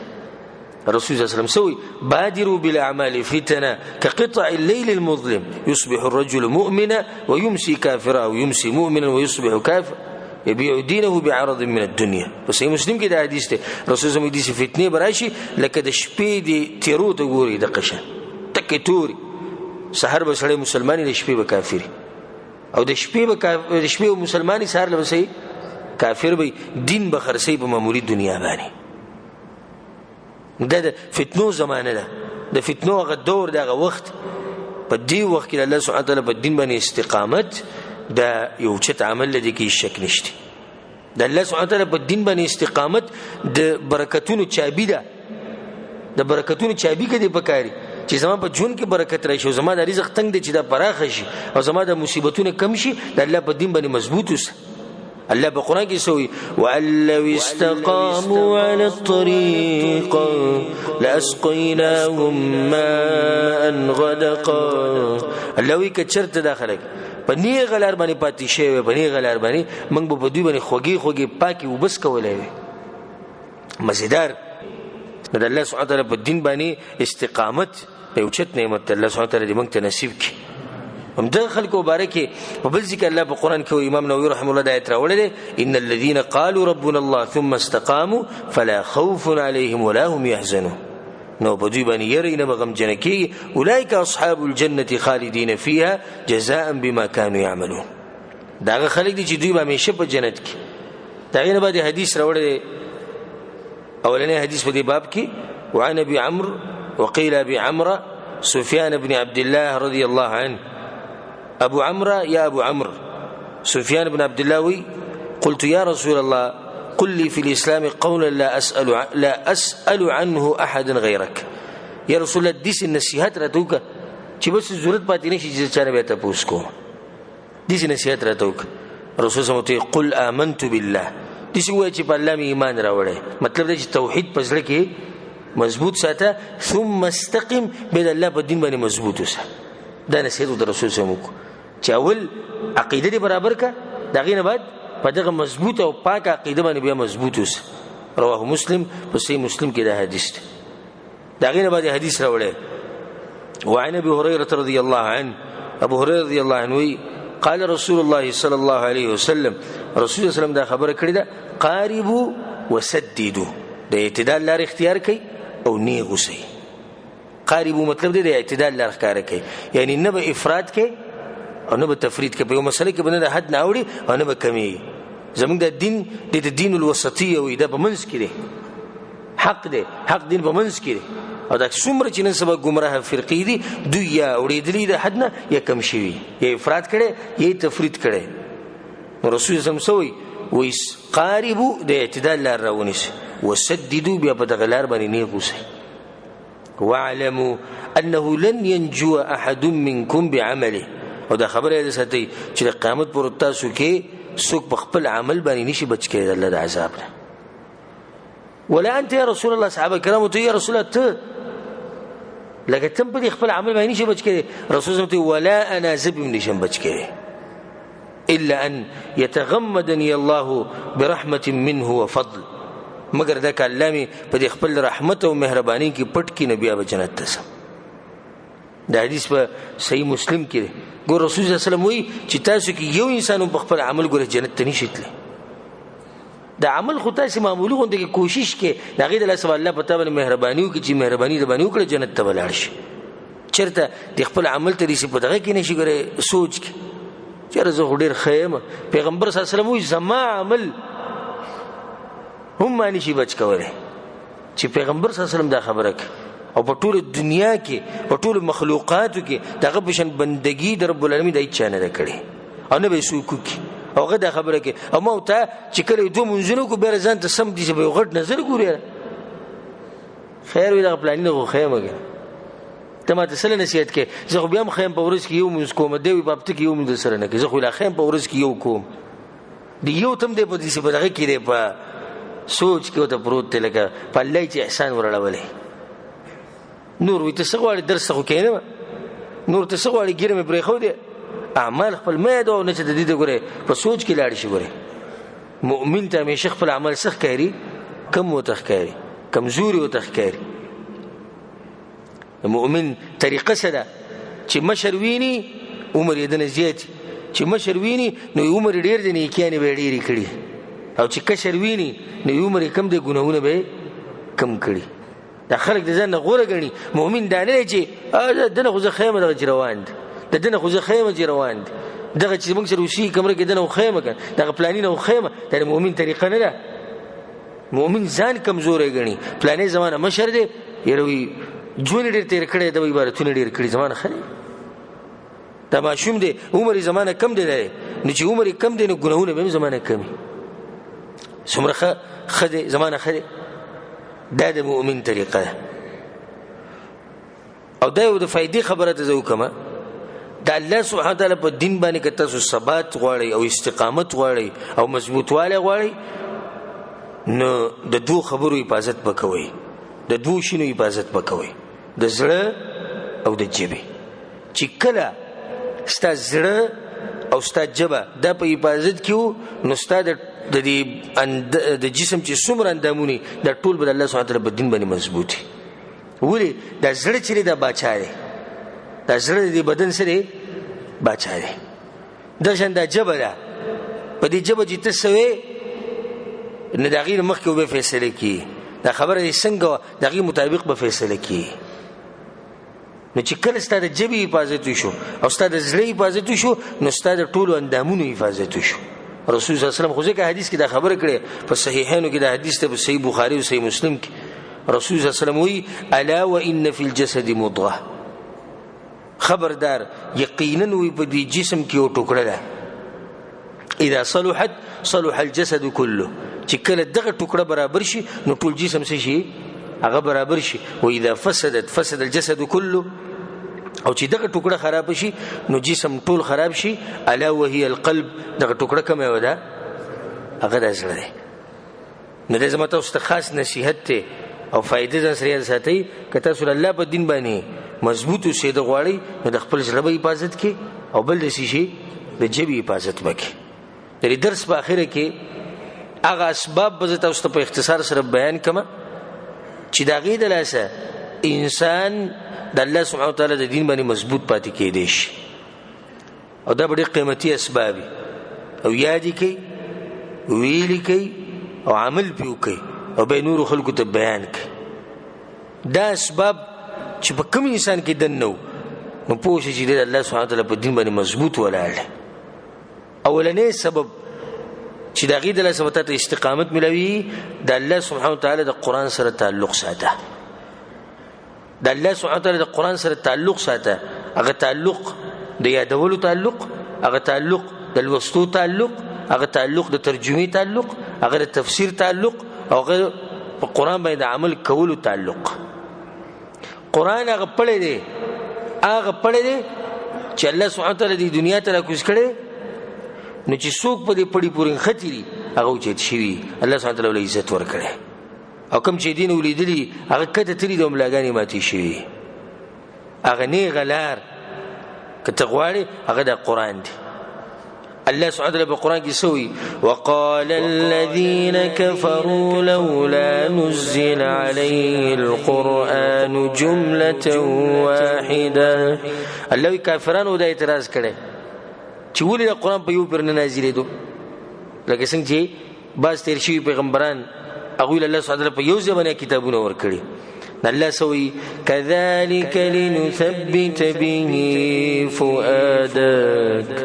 رسول الله صلی الله علیه وسلم سوی بادروا بالاعمال فتنه كقطع الليل المظلم يصبح الرجل مؤمنا ويمسي كافرا ويمسي مؤمنا ويصبح كافرا يبيع دينه بعرض من الدنيا. بس هي مسلم کې دا حدیث دی رسول الله دې فتنه براشي لکه د شپې دی تیرو ته ګوري د قشه تکې توري سحر به سړی مسلمانې د شپې به کافر او د شپې به د شپې مسلمانې سحر له وسې کافر به دین به خرسي په معمولی دنیا باندې. دا د فتنو زمانه ده، د فتنو هغه دور دغه وخت په دې وخت کې الله سبحانه وتعالی په دین باندې استقامت دا یو چت عمل لدی کې شک نشته. د الله سبحانه وتعالی په دین باندې استقامت د برکتونو چابي ده، د برکتونو چابي کې دی پکاري چې زما په جون کې برکت راشي او زما د رزق تنگ دی چې دا پراخ شي او زما د مصیبتونو کم شي. د الله په دین باندې مضبوط اوسه. الله بقرآن کې سوي وَأَلَّوْ اسْتَقَامُوا عَلَى الطَّرِيقِ لَأَسْقَيْنَاهُمْ مَاءً غَدَقًا. الله وی کچرته داخله په نیغه لار باندې پاتې شوی، په نیغه لار باندې موږ په دوی باندې خوږی پاکي وبس کولای وي مزیدار د الله سبحانه وتعالی په دین باندې استقامت په اوچت نعمت الله سبحانه وتعالی دې موږ ته نصیب کړي. همدغه خلکو مبارک په بل ځکه الله په قرآن کې امام نووي رحمه الله د آیت راوړی ان الذين قالوا ربنا الله ثم استقاموا فلا خوف عليهم ولا هم يحزنون. نو په دوی باندې یری نه به غمجن کېږي. اولئک اصحاب الجنة خالدین فيها جزاء بما كانوا يعملون. داغه خلک دي چې دوی به همیشه په جنت کې. داغه نه بعد حدیث راوړی اولنی حدیث په دې باب کې وعن ابي عمرو وقيل ابي عمرو سفيان بن عبد الله رضي الله عنه. ابو عمرو يا ابو عمرو سفيان بن عبد الله وي قلت يا رسول الله قل لي في الاسلام قولا لا اسال عنه احد غيرك. يا رسول الله دې نصيحت راته چې بس ضرورت پاتې نشي چې چانه به تاسو کوم. دې نصيحت راته رسول الله ته قل آمنت بالله. دې وایي چې په الله مې ایمان راوړی. مطلب دا چې توحید پزړه کې مضبوط ساته ثم استقم به الله په دین باندې مضبوط وسه. دا نصیحت د رسول الله چې اول عقیده دې برابر کا دغه نه بعد په دغه مضبوط او پاک عقیده باندې بیا مضبوط وسه. رواه مسلم په صحیح مسلم کې دا حدیث دی. دغه نه بعد حدیث راوړی وعن ابي هريره رضي الله عنه. ابو هريره رضي الله عنه قال رسول الله صلى الله عليه وسلم رسول الله صلی الله علیه وسلم دا خبره کړې ده قاربوا وسددوا. د اعتدال لار اختیار کړئ او نیغ اوسئ. قاربوا مطلب دی د اعتدال لار اختیار کړئ، یعنی نه به افراط کې او نه به تفرید کې. په یو مسله کې باندې حد نه اوړي او نه به کمی. زموږ د دین د دین الوسطیه وي، دا په منځ کې دی. حق دی، حق دین په منځ کې دی. او دا څومره چې نن سبا ګمراه فرقې دي دوی یا اورېدلي د حد نه یا کم شوي، یا افراط کړي یا تفرید کړي. نو رسول الله صلی وی قاربو د اعتدال لار راونیسي وسددوا بیا په دغه لار باندې نیغ اوسئ. واعلموا انه لن ينجو احد منكم بعمله. او دا خبره ده ساتي چې د قیامت پر تاسو کې څوک په خپل عمل باندې نشي بچ کېدل الله د عذاب نه. ولا انت يا رسول الله صحابه کرام ته یا رسول الله ته لکه تم په خپل عمل باندې نشي بچ کېدل. رسول الله ته ولا انا زب نشم بچ کېدل الا ان يتغمدني الله برحمه منه وفضل. مگر دا کلامي په خپل رحمت او مهرباني کې پټ کې نبي اب جنت ته. دا حدیث په صحیح مسلم کې دی. ګور رسول الله صلی الله علیه وسلم وی چې تاسو کې یو انسان په خپل عمل ګور جنت ته نشي تللی. دا عمل خو تاسو معمولی غونډه کې کوشش کې دا غي د الله سبحانه الله پتا باندې مهرباني وکړي چې مهرباني د باندې وکړي جنت ته ولاړ شي. چرته د خپل عمل ته رسې په دغه کې نشي ګره سوچ کې چیرې زه ډیر خیم پیغمبر صلی الله علیه وسلم وی زما عمل هم نشي بچ کولای چې پیغمبر صلی الله علیه وسلم دا خبره کوي. او په ټول دنیا کې په ټول مخلوقاتو کې دغه بشن بندگی در رب العالمین دای چا نه کړي او نه به سوکو کی او غدا خبره کوي. او مو ته چې کله دوه منځونو کو به ځان ته سم دي چې به غټ نظر ګوري خیر وي دا پلان نه خو خیمه ته ما ته سره نصیحت کې زه خو بیا هم خیم په ورځ کې یو منځ کوم دی په هفته کې یو منځ سره نه کې زه خو لا خیم په ورځ کې یو کوم دی یو تم دی په دې څه په دغه کې دی په سوچ کې وته پروت دی لکه په الله چې احسان ورړولې. نور وي ته څنګه درس خو کینې نور ته څنګه ګیرمه پرې خو دی اعمال خپل مې دا نه چې د دې ګوره په سوچ کې لاړ شي. ګوره مؤمن ته همیشه خپل عمل سخت کوي کم وتخکاری کمزوري وتخکاری. مؤمن طریقه سره چې مشر ویني عمر یې د نزيات چې مشر ویني نو عمر ډیر دی نه کېنه به ډیری کړي او چې کشر ویني نو عمر کم دی ګناونه به کم کړي. دا خلک د ځان غوړه غني. مؤمن دا نه چې دنه خو زه خیمه دغه روان دي دنه خو زه خیمه روان دي دغه چې موږ سره وشي کمره کې دنه خیمه کړه دغه پلانینه خیمه. دا مؤمن طریقه نه ده. مؤمن ځان کمزورې غني. پلانې زمانه مشر دی یروي جون ډیر تیر کړي د عبارتونه ډیر کړي زمانه خلک دا ماشوم دی عمر زمانه کم دی نو چې عمر کم دی نو ګناونه به زمانه کمی څومره خدای زمانه خدای. دا د مؤمن طریقه ده. او دا یو د فائدې خبره ته زو کما د الله سبحانه تعالی په دین باندې که تاسو ثبات غواړئ او استقامت غواړئ او مضبوطواله غواړئ نو د دوه خبرو حفاظت وکوئ. د دوه شینو حفاظت وکوئ د زړه او د جبه. چې کله ستا زړه او ستا جبه دا په حفاظت کې نو ستا د د جسم چې څومره اندامونه دا ټول به الله سبحانه وتعالی په دین باندې مضبوطي. ولې دا زړه چې دا باچا دی، دا زړه د بدن سره باچا دی. دا څنګه جبه ده، په دې جبه چې تسوي نه دا غیر مخکې به فیصله کی، دا خبره یې څنګه دا غیر مطابق به فیصله کی. نو چې کله ستاسو د جبه حفاظت شو او ستاسو د زړه حفاظت شو نو ستاسو د ټولو اندامونو حفاظت شو. رسول صلی الله علیه وسلم خو ځکه حدیث کې دا خبره کړې په صحیحینو کې دا حدیث ته په صحیح بخاری او صحیح مسلم کې رسول صلی الله علیه وسلم وی الا وان فی الجسد مضغه، خبردار یقینا وی په دې جسم کې یو ټوکړه ده، اذا صلحت صلح الجسد كله، چې کله دغه ټوکړه برابر شي نو ټول جسم څه شي هغه برابر شي. و اذا فسدت فسد الجسد كله، او چې دغه ټوکړه خراب شي نو جسم ټول خراب شي. الا وهي القلب، دغه ټوکړه کومه ودا هغه د زړه. نو د زمته واست خاص نصيحت ته او فائدې ځان سره ساتي که تاسو الله په دین باندې مضبوط اوسئ د غواړي نو د خپل زړه حفاظت کې او بل د شي د جبهې حفاظت وکړي. د درس په اخره کې هغه اسباب به تاسو ته په اختصار سره بیان کما چې دا غي د لاسه انسان د الله سبحانه وتعالی د دین باندې مضبوط پاتې کېدی شي. او دا ډېر قیمتي اسباب او یادی کوي ویلي کوي او عمل پیو کوي او به نور خلکو ته بیان کوي. دا اسباب چې په کوم انسان کې دنو نو پوه شي چې د الله سبحانه وتعالی په دین باندې مضبوط ولاړ. اولنې سبب چې دا غي د الله سبحانه وتعالی استقامت ملوي د الله سبحانه وتعالی د قران سره تعلق ساته. د الله سبحانه وتعالی د قران سره تعلق ساته، هغه تعلق د یادولو تعلق، هغه تعلق د لوستو تعلق، هغه تعلق د ترجمه تعلق، هغه د تفسیر تعلق، او هغه په قران باندې عمل کولو تعلق. قران هغه پړې دی، هغه پړې دی چې الله سبحانه وتعالی د دنیا ته راکوز کړي نو چې څوک په دې پړې پورې خطري هغه چې شي الله سبحانه وتعالی عزت ورکړي. او کوم چې دین ولیدلی هغه کته تری د ملاګانی ماتي شي، هغه نه غلار کته غواړي هغه د قران دی. الله سبحانه وتعالى بالقرآن يسوي وقال الذين كفروا لولا نزل عليه القرآن جملة واحدة. الله كافران ودا اعتراض کړي چې ولې د قرآن په یو پر نه نازلې دو، لکه څنګه چې باز تیر شوي پیغمبران هغه الله سبحانه وتعالى په یو ځمانه کتابونه ورکړي. الله سوي كذلك لنثبت به فؤادك.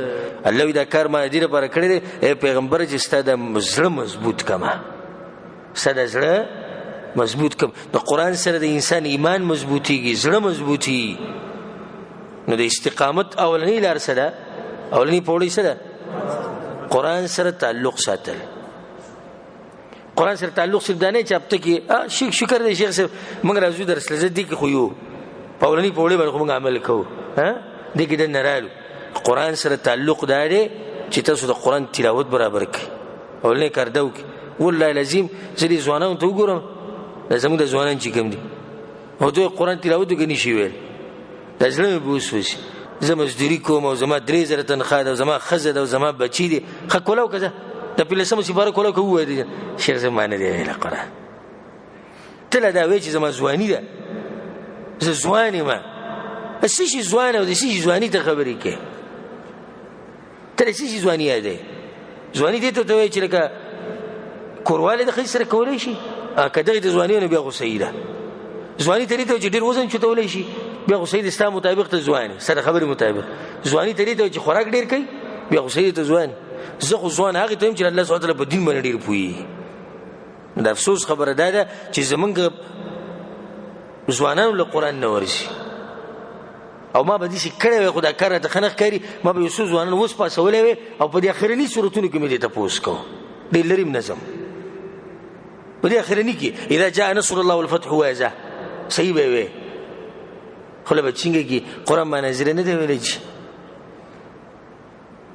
الله دا کار ما دې لپاره کړی دی اے پیغمبر چې ستاسو زړه مضبوط کما، ستاسو زړه مضبوط کم. د قران سره د انسان ایمان مضبوطیږي، زړه مضبوطي. نو د استقامت اولنی لار سره، اولنی پوړی سره قران سره تعلق ساتل. قران سره تعلق صرف دانه چاپته کې شکر دې شیخ صاحب موږ راځو درس لزدي کې خو یو پاولنی پوړی باندې موږ عمل کوو. دې کې د نرالو قرآن سره تعلق داره چې تاسو د قرآن تلاوت برابر کړئ. اولنې کار دا وکړئ. والله لازم زه دې ځوانانو ته وګورم، زموږ د ځوانان چې کوم دي او دوی قرآن تلاوت وکړي نشي ویل، دا زړه مې بوسوسي. زه مزدوري کوم او زما 3000 تنخواه ده او زما ښځه ده او زما بچي دي، ښه کولاو که زه د پنځلسمه سپاره کولاو که ووایه شیخ صاحب ما نه دی ویلی قرآن. ته لا دا وایې چې زما ځواني ده، زه ځوان یم. څه شي ځوان او د څه شي ځواني ته خبرې کوې؟ ته د څه شي ځواني یادوې؟ ځواني دې ته وایي چې لکه کوروالی د ښځې سره کولی شي، که دغې ته ځواني نو بیا خو صحیح ده. ځواني ته دې ته چې ډېر وزن چوتولی شي بیا خو صحیح ده، ستا مطابق ته ځواني، سره خبرې مطابق. ځواني ته دې ته چې خوراک ډېر کوي بیا خو صحیح ته ځواني. زه خو ځوان هغې ته یم چې الله سبحانه وتعالی په دین باندې ډېر پوهېږي. د افسوس خبره دا ده چې زمونږ ځوانانو له قرآن نه ورشي. او ما به داسې کړی وی خو دا کار راته ښه نه ښکاري، ما به یو څو ځوانان وسپاسولی وی او په دې اخرني صورتونو کې مې دې تپوس کوو. ډېر لرې نظم په دې اخرني کې اذا جاء نصر الله والفتح وایه صحیح به وی، خو له بچینګه کې قرآن باندې نازله نه دی ویلی. چې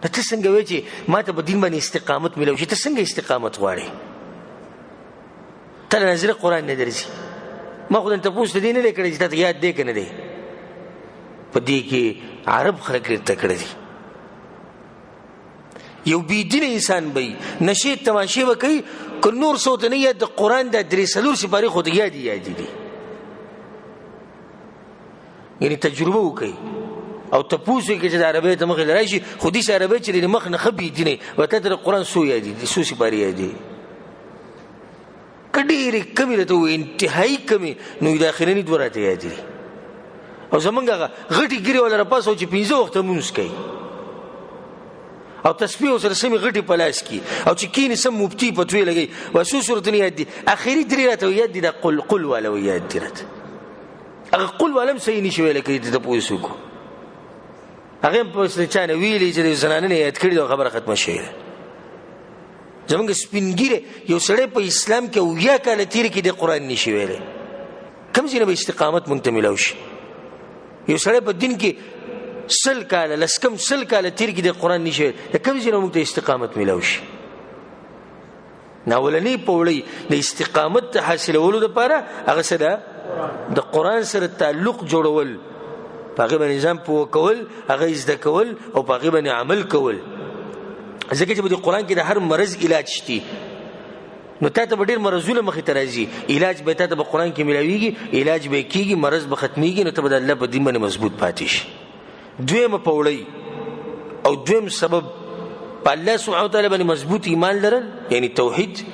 ته څنګه وایې چې ما ته په دین باندې استقامت میلاو شي؟ ته څنګه استقامت غواړې؟ ته نازله قرآن نه درځي. ما خو تپوس ته دې نه دی کړی چې تا ته یاد دی که نه دی؟ په دې کې عرب خلک ډېر تکړه دي. یو بيدین انسان به نشي تماشې وکي ک نور صوت نه یاد قرآن د درې سلور سپاری خو یاد دي یعنی تجربه وکي او تاسو کې چې د عربی ته مخ لراشي خو دې عربی چې مخ نه خبي دي نه وته د قرآن سو یاد دي سو سپاری یاد دي کډيري کمی ته انتهایی کمی نو د اخرنی دورته یاد دي او زمونږه غټي ګری ولا پاسو چې 15 وخت مونږ کوي او تسبیح سره سمي غټي پلاس کی او چې کینې سم مفتی پتوي لګي وسو صورت نه یاد دي اخري درې راته یاد دي د قل ولا یاد دي راته هغه قل ولم صحیح نشي ویل کېږي ته پوښتنه کو هغه په څه چانه ویلي چې زنانه یاد کړی خبره ختمه شي زمونږ سپینګیره یو سړی په اسلام کې او یا کله تیر کې د قران نشي ویل کوم ځینې به استقامت مونږ ته ملو شي یو سړی په دین کې سل کاله لسکم سل کاله تیر کې د قران نشي د کوم ځینې مونږ ته استقامت ملو شي ناولنی پوړی د استقامت حاصلولو لپاره هغه څه ده د قران سره تعلق جوړول پاغه باندې نظام پوه کول هغه زده کول او پاغه باندې عمل کول ځکه چې د قران کې د هر مرض علاج شته نو ته به ډیر مرزونه مخې ته راځي علاج به ته په قران کې ملاويږي علاج به کیږي مرض به ختميږي نو ته به د الله په دین باندې مضبوط پاتې شي دویم پوړی او دویم سبب په الله سبحانه وتعالى باندې مضبوط ایمان لرل یعنی توحید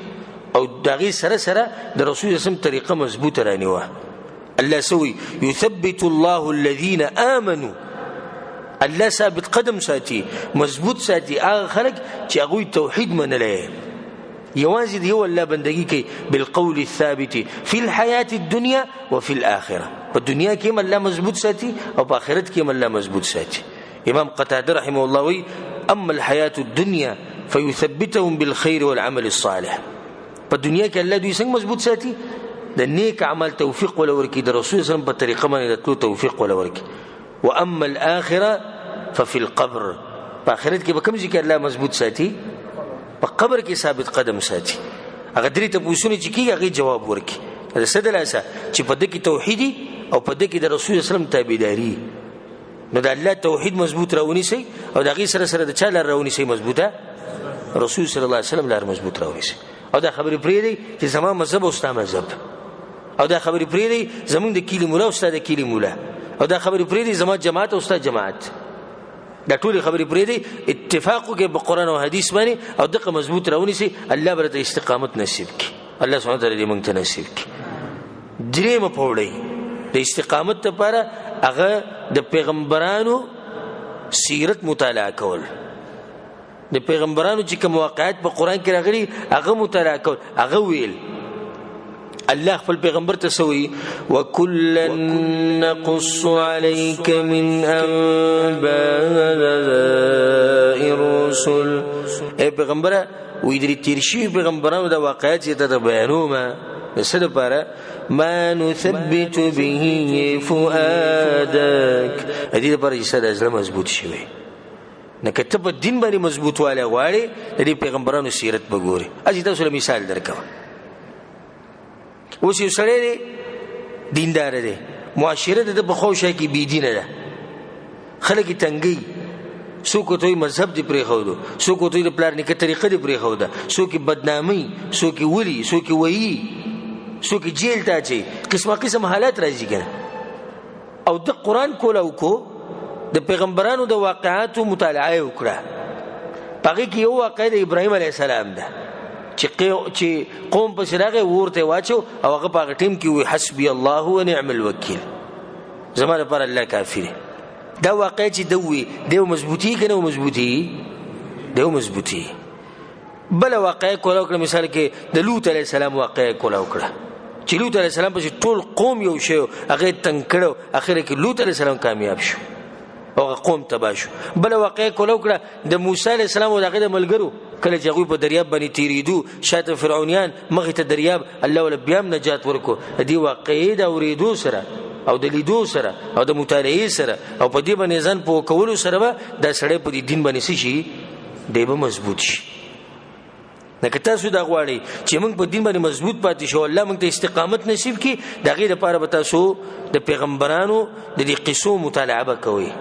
او دغه سره سره د رسول اسلام طریقه مضبوطه رانیوه الله سوي يثبت الله الذين امنوا الله ثابت قدم ساتي مضبوط ساتي هغه خلک چې هغه توحید منلې یوازې دی الله بندگی کوي بالقول الثابت في الحياه الدنيا وفي الاخره په دنیا کې هم الله مضبوط ساتي او په آخرت کې هم الله مضبوط ساتي امام قتاده رحمه الله وی اما الحياه الدنيا فيثبتهم بالخير والعمل الصالح په دنیا کې الله دوی څنګه مضبوط ساتي د نیک عمل توفیق ولا ورکی د رسول صلی الله علیه وسلم په طریقه باندې د توفیق ولا ورکی واما الاخره ففي القبر په آخرت کې به کوم ځکه الله مضبوط ساتي په قبر کې ثابت قدم ساتي هغه درې ته پوښتنه چې کیږي هغه جواب ورکي دا سده لاسه چې په دې کې توحیدی او په دې کې د رسول صلی الله علیه وسلم تابعداري نو د الله توحید مضبوط راونی سي او د هغه سره سره د چا لار راونی سي مضبوطه رسول صلی الله علیه وسلم لار مضبوط راونی سي او دا خبرې پرې دی چې زما مذهب او ستا مذهب او دا خبرې پرې دی زمونږ د کلی مولا او ستا د کلی مولا او دا خبرې پرې دی زما جماعت او ستا جماعت دا ټول خبرې پرې دی اتفاق کې په قران او حدیث باندې او دغه مضبوط راونی سي الله برته استقامت نصیب کړي الله سبحانه وتعالى دې موږ ته نصیب کړي درېم پوړی د استقامت لپاره هغه د پیغمبرانو سیرت مطالعه کول د پیغمبرانو چې کوم واقعات په قران کې راغلي هغه مطالعه کول هغه ویل الله خپل پیغمبر ته سوي وکلا نقص عليك من انباء الرسل اے پیغمبر وې درې تیر شي پیغمبرانو د واقعات ته بیانومه نسد لپاره ما نثبت به فؤادك دې لپاره چې سره ځل مضبوط شي نه کته په دین باندې مضبوط واله غواړي د پیغمبرانو سیرت وګوري اځي تاسو له مثال درکوم اوس یو سړی دیندار دی معاشره د بخوشه کې بی دینه ده خلک تنګي څوک ته مذهب دی پرې خو دو څوک ته د پلار نیکه طریقه دی پرې خو ده څوک بدنامي څوک ولي څوک وایي څوک جیل ته چي قسمه قسم حالات راځي کنه او د قران کولاو کو د پیغمبرانو د واقعاتو مطالعه وکړه پغې کې یو واقع د ابراهيم عليه السلام ده چې قوم په سراغه ورته واچو او هغه په ټیم کې وي حسبي الله ونعم الوکیل زمانه پر الله کافر دا واقع چې دوی دیو مضبوطی کنه دیو مضبوطی بل واقع کولاو کړ مثال کې د لوط عليه السلام واقع کولاو کړ چې لوط عليه السلام په ټول قوم یو شی هغه تنگ کړو اخر کې لوط عليه السلام کامیاب شو او قوم تباشو بل واقع کولاو کړ د موسی عليه السلام او دغه ملګرو کله چې هغه په دریاب باندې تیریدو شاته فرعونیان مخه ته دریاب الله ول بیام نجات ورکو دی واقع دا اوریدو سره او د لیدو سره او د مطالعه سره او په دې باندې ځان په کولو سره دا سړی په دین باندې شي دی به مضبوط شي نه که تاسو دا غواړئ چې موږ په دین باندې مضبوط پاتې شو الله موږ ته استقامت نصیب کړي دغه لپاره به تاسو د پیغمبرانو د دې قصو مطالعه وکوي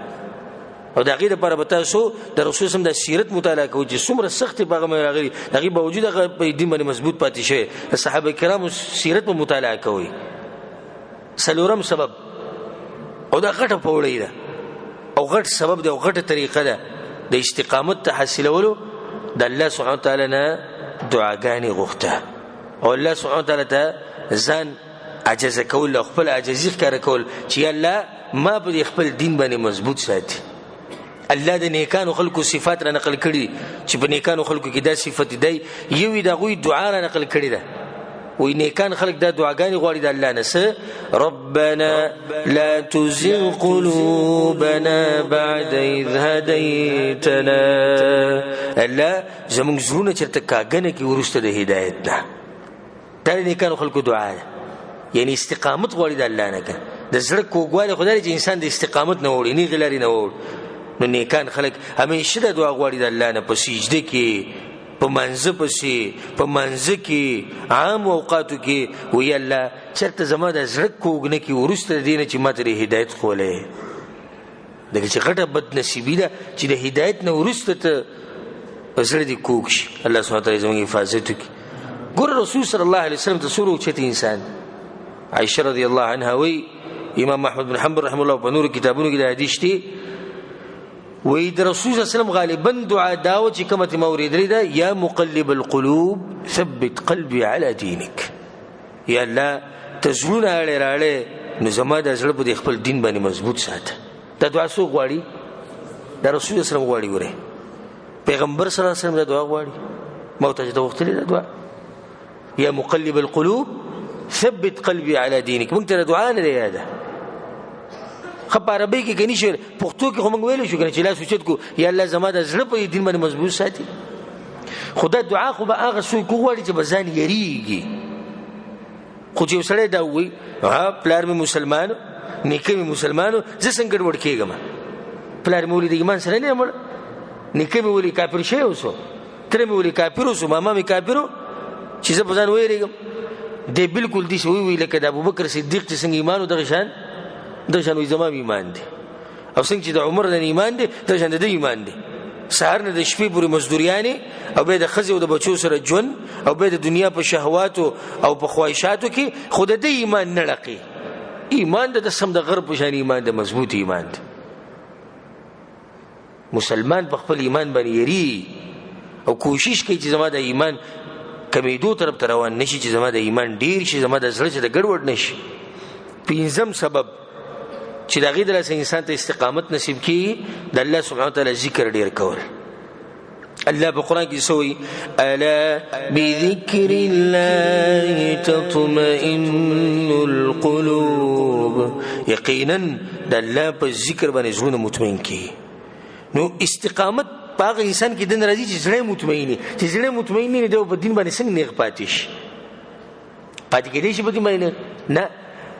او د هغې دپاره به تاسو د رسول سم د سیرت مطالعه کوئ چې څومره سختې په هغه راغلي د هغې باوجود هغه په دین باندې مضبوط پاتې شوی د صحابه کرامو سیرت به مطالعه کوئ. څلورم سبب او دا غټه پوړۍ ده او غټ سبب ده او غټه طریقه ده د استقامت ته حاصلولو د الله سبحانه وتعالی نه دعاګانې غوښته او الله سبحانه وتعالی ته ځان عجزه کول او خپل عاجزي ښکاره کول چې یا الله ما په خپل دین باندې مضبوط ساتي. الله د نیکانو خلکو صفات را نقل کړي چې په نیکانو خلکو کې دا صفت دی یوې د هغوی دعا را نقل کړي ده وی نیکان خلق دا دعاګانې غواړي د الله نه ربنا لا تزغ قلوبنا بعد إذ هديتنا الله زمونږ زړونه چېرته کاږنه کړي وروسته د هدایت نه. دا د نیکانو خلکو دعا ده یعنی استقامت غواړي د الله نه که د زړه کوږوالی خو دا چې انسان د استقامت نه وړي نیغې لارې نه وړي نو نیکان خلک همیشه د دعا غواړي د الله نه په سجده کې په منځه پسې په منځه کې عام اوقاتو کې وی الله چېرته زما د زړه کوږ نه کړي وروسته د دې نه چې ما ته د هدایت ښولی دغه چې غټه بدنصیبي ده چې د هدایت نه وروسته ته زړه دې کوږ شي. الله سبحانه وتعالی زموږ حفاظت وکړي. ګوره رسول صلی الله علیه وسلم ته څومره اوچت انسان عائشه رضی الله عنها وی امام احمد بن حنبل رحمه الله په نورو کتابونو کې د حدیث دی وی د رسول صلی الله علیه وسلم غالبا دعا داو چې کومه ما اوریدلې ده یا مقلب القلوب ثبت قلبي على دينك یا الله تزړونه اړې راړې نو زما د زړه په خپل دین باندې مضبوط ساته. دا دعا څوک غواړي؟ د رسول صلی الله علیه وسلم غواړي. وره پیغمبر صلی الله علیه وسلم دا دعا غواړي موت ته وختلې دا دعا یا مقلب القلوب ثبت قلبي على دينك مونږ ته دعا نه دی یاده خپ عربی کې کني شو پښتو کې هم ویل شو کنه چې لا سوچت کو یا الله زما د زړه په دین باندې مضبوط ساتي. خدا دعا خو به هغه څوک غواړي چې بزان یریږي خو چې وسړی دا وي ها پلار مې مسلمان نیکه مې مسلمانو زه څنګه ګډوډ کېږم پلار مې ولې د ایمان سره نه مړ نیکه مې ولې کافر شوی اوسو تره مې ولې کافر اوسو ماما مې کافرو چې زه بزان ویریږم دی بالکل دې شوی وی لکه د ابوبکر صدیق چې څنګه ایمان او دغه شان وي زما ایمان دی او څنګه چې د عمر د ایمان دی دغه شان د ایمان دی سهار نه د شپې پورې مزدوریانې او به د ښځې او د بچو سره ژوند او به د دنیا په شهواتو او په خواهشاتو کې خو د ایمان نه لقي ایمان د سم د غرب په شان ایمان د مضبوط ایمان دی. مسلمان په خپل ایمان باندې یری او کوشش کوي چې زما د ایمان کمیدو طرف ته روان نشي چې زما د ایمان ډیر شي زما د زړه چې د ګډوډ نشي. پنځم سبب چې د هغې دلاسه انسان ته استقامت نصیب کیږي د الله سبحانه وتعالی ذکر ډیر کول. الله په قرآن کې سوی الا بذکر الله تطمئن القلوب یقینا د الله په ذکر باندې زړونه مطمئن کیږي. نو استقامت پاغه انسان کې دن راځي چې زړه مطمئنی چې زړه مطمئنی نه دی په دین باندې څنګه نیغ پاتې شي پاتې کېدی شي په دین باندې نه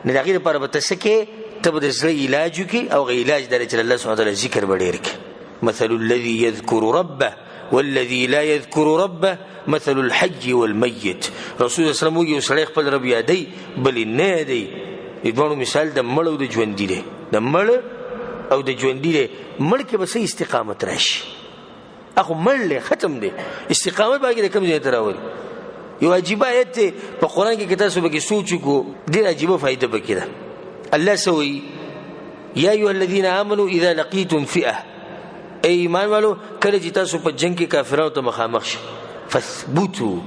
دغې لپاره به ته څه کې ته به د زړه علاج وکړي او علاج دا چې الله سبحانه وتعالی ذکر به ډېر کړي. مثل الذي يذكر ربه والذي لا يذكر ربه مثل الحي والميت. رسول الله صلی الله علیه وسلم یو سړی خپل رب یادوي بل نه یادوي د دواړو مثال د مړ او د ژوندي دی د مړ او د ژوندي دی. مړ کې به څه استقامت راشي اخو مړ ختم دی استقامت باقي د کوم ځای ته راوړي. یو عجیب آیت دی په قرآن کې تاسو به سوچ وکړو ډېر عجیبه فائدہ پکې ده. الله سوی یا ایها الذین آمنوا اذا لقیتم فئه ای ایمان والو کله چې تاسو په جنگ کې کافرانو ته مخامخ شئ فثبتوا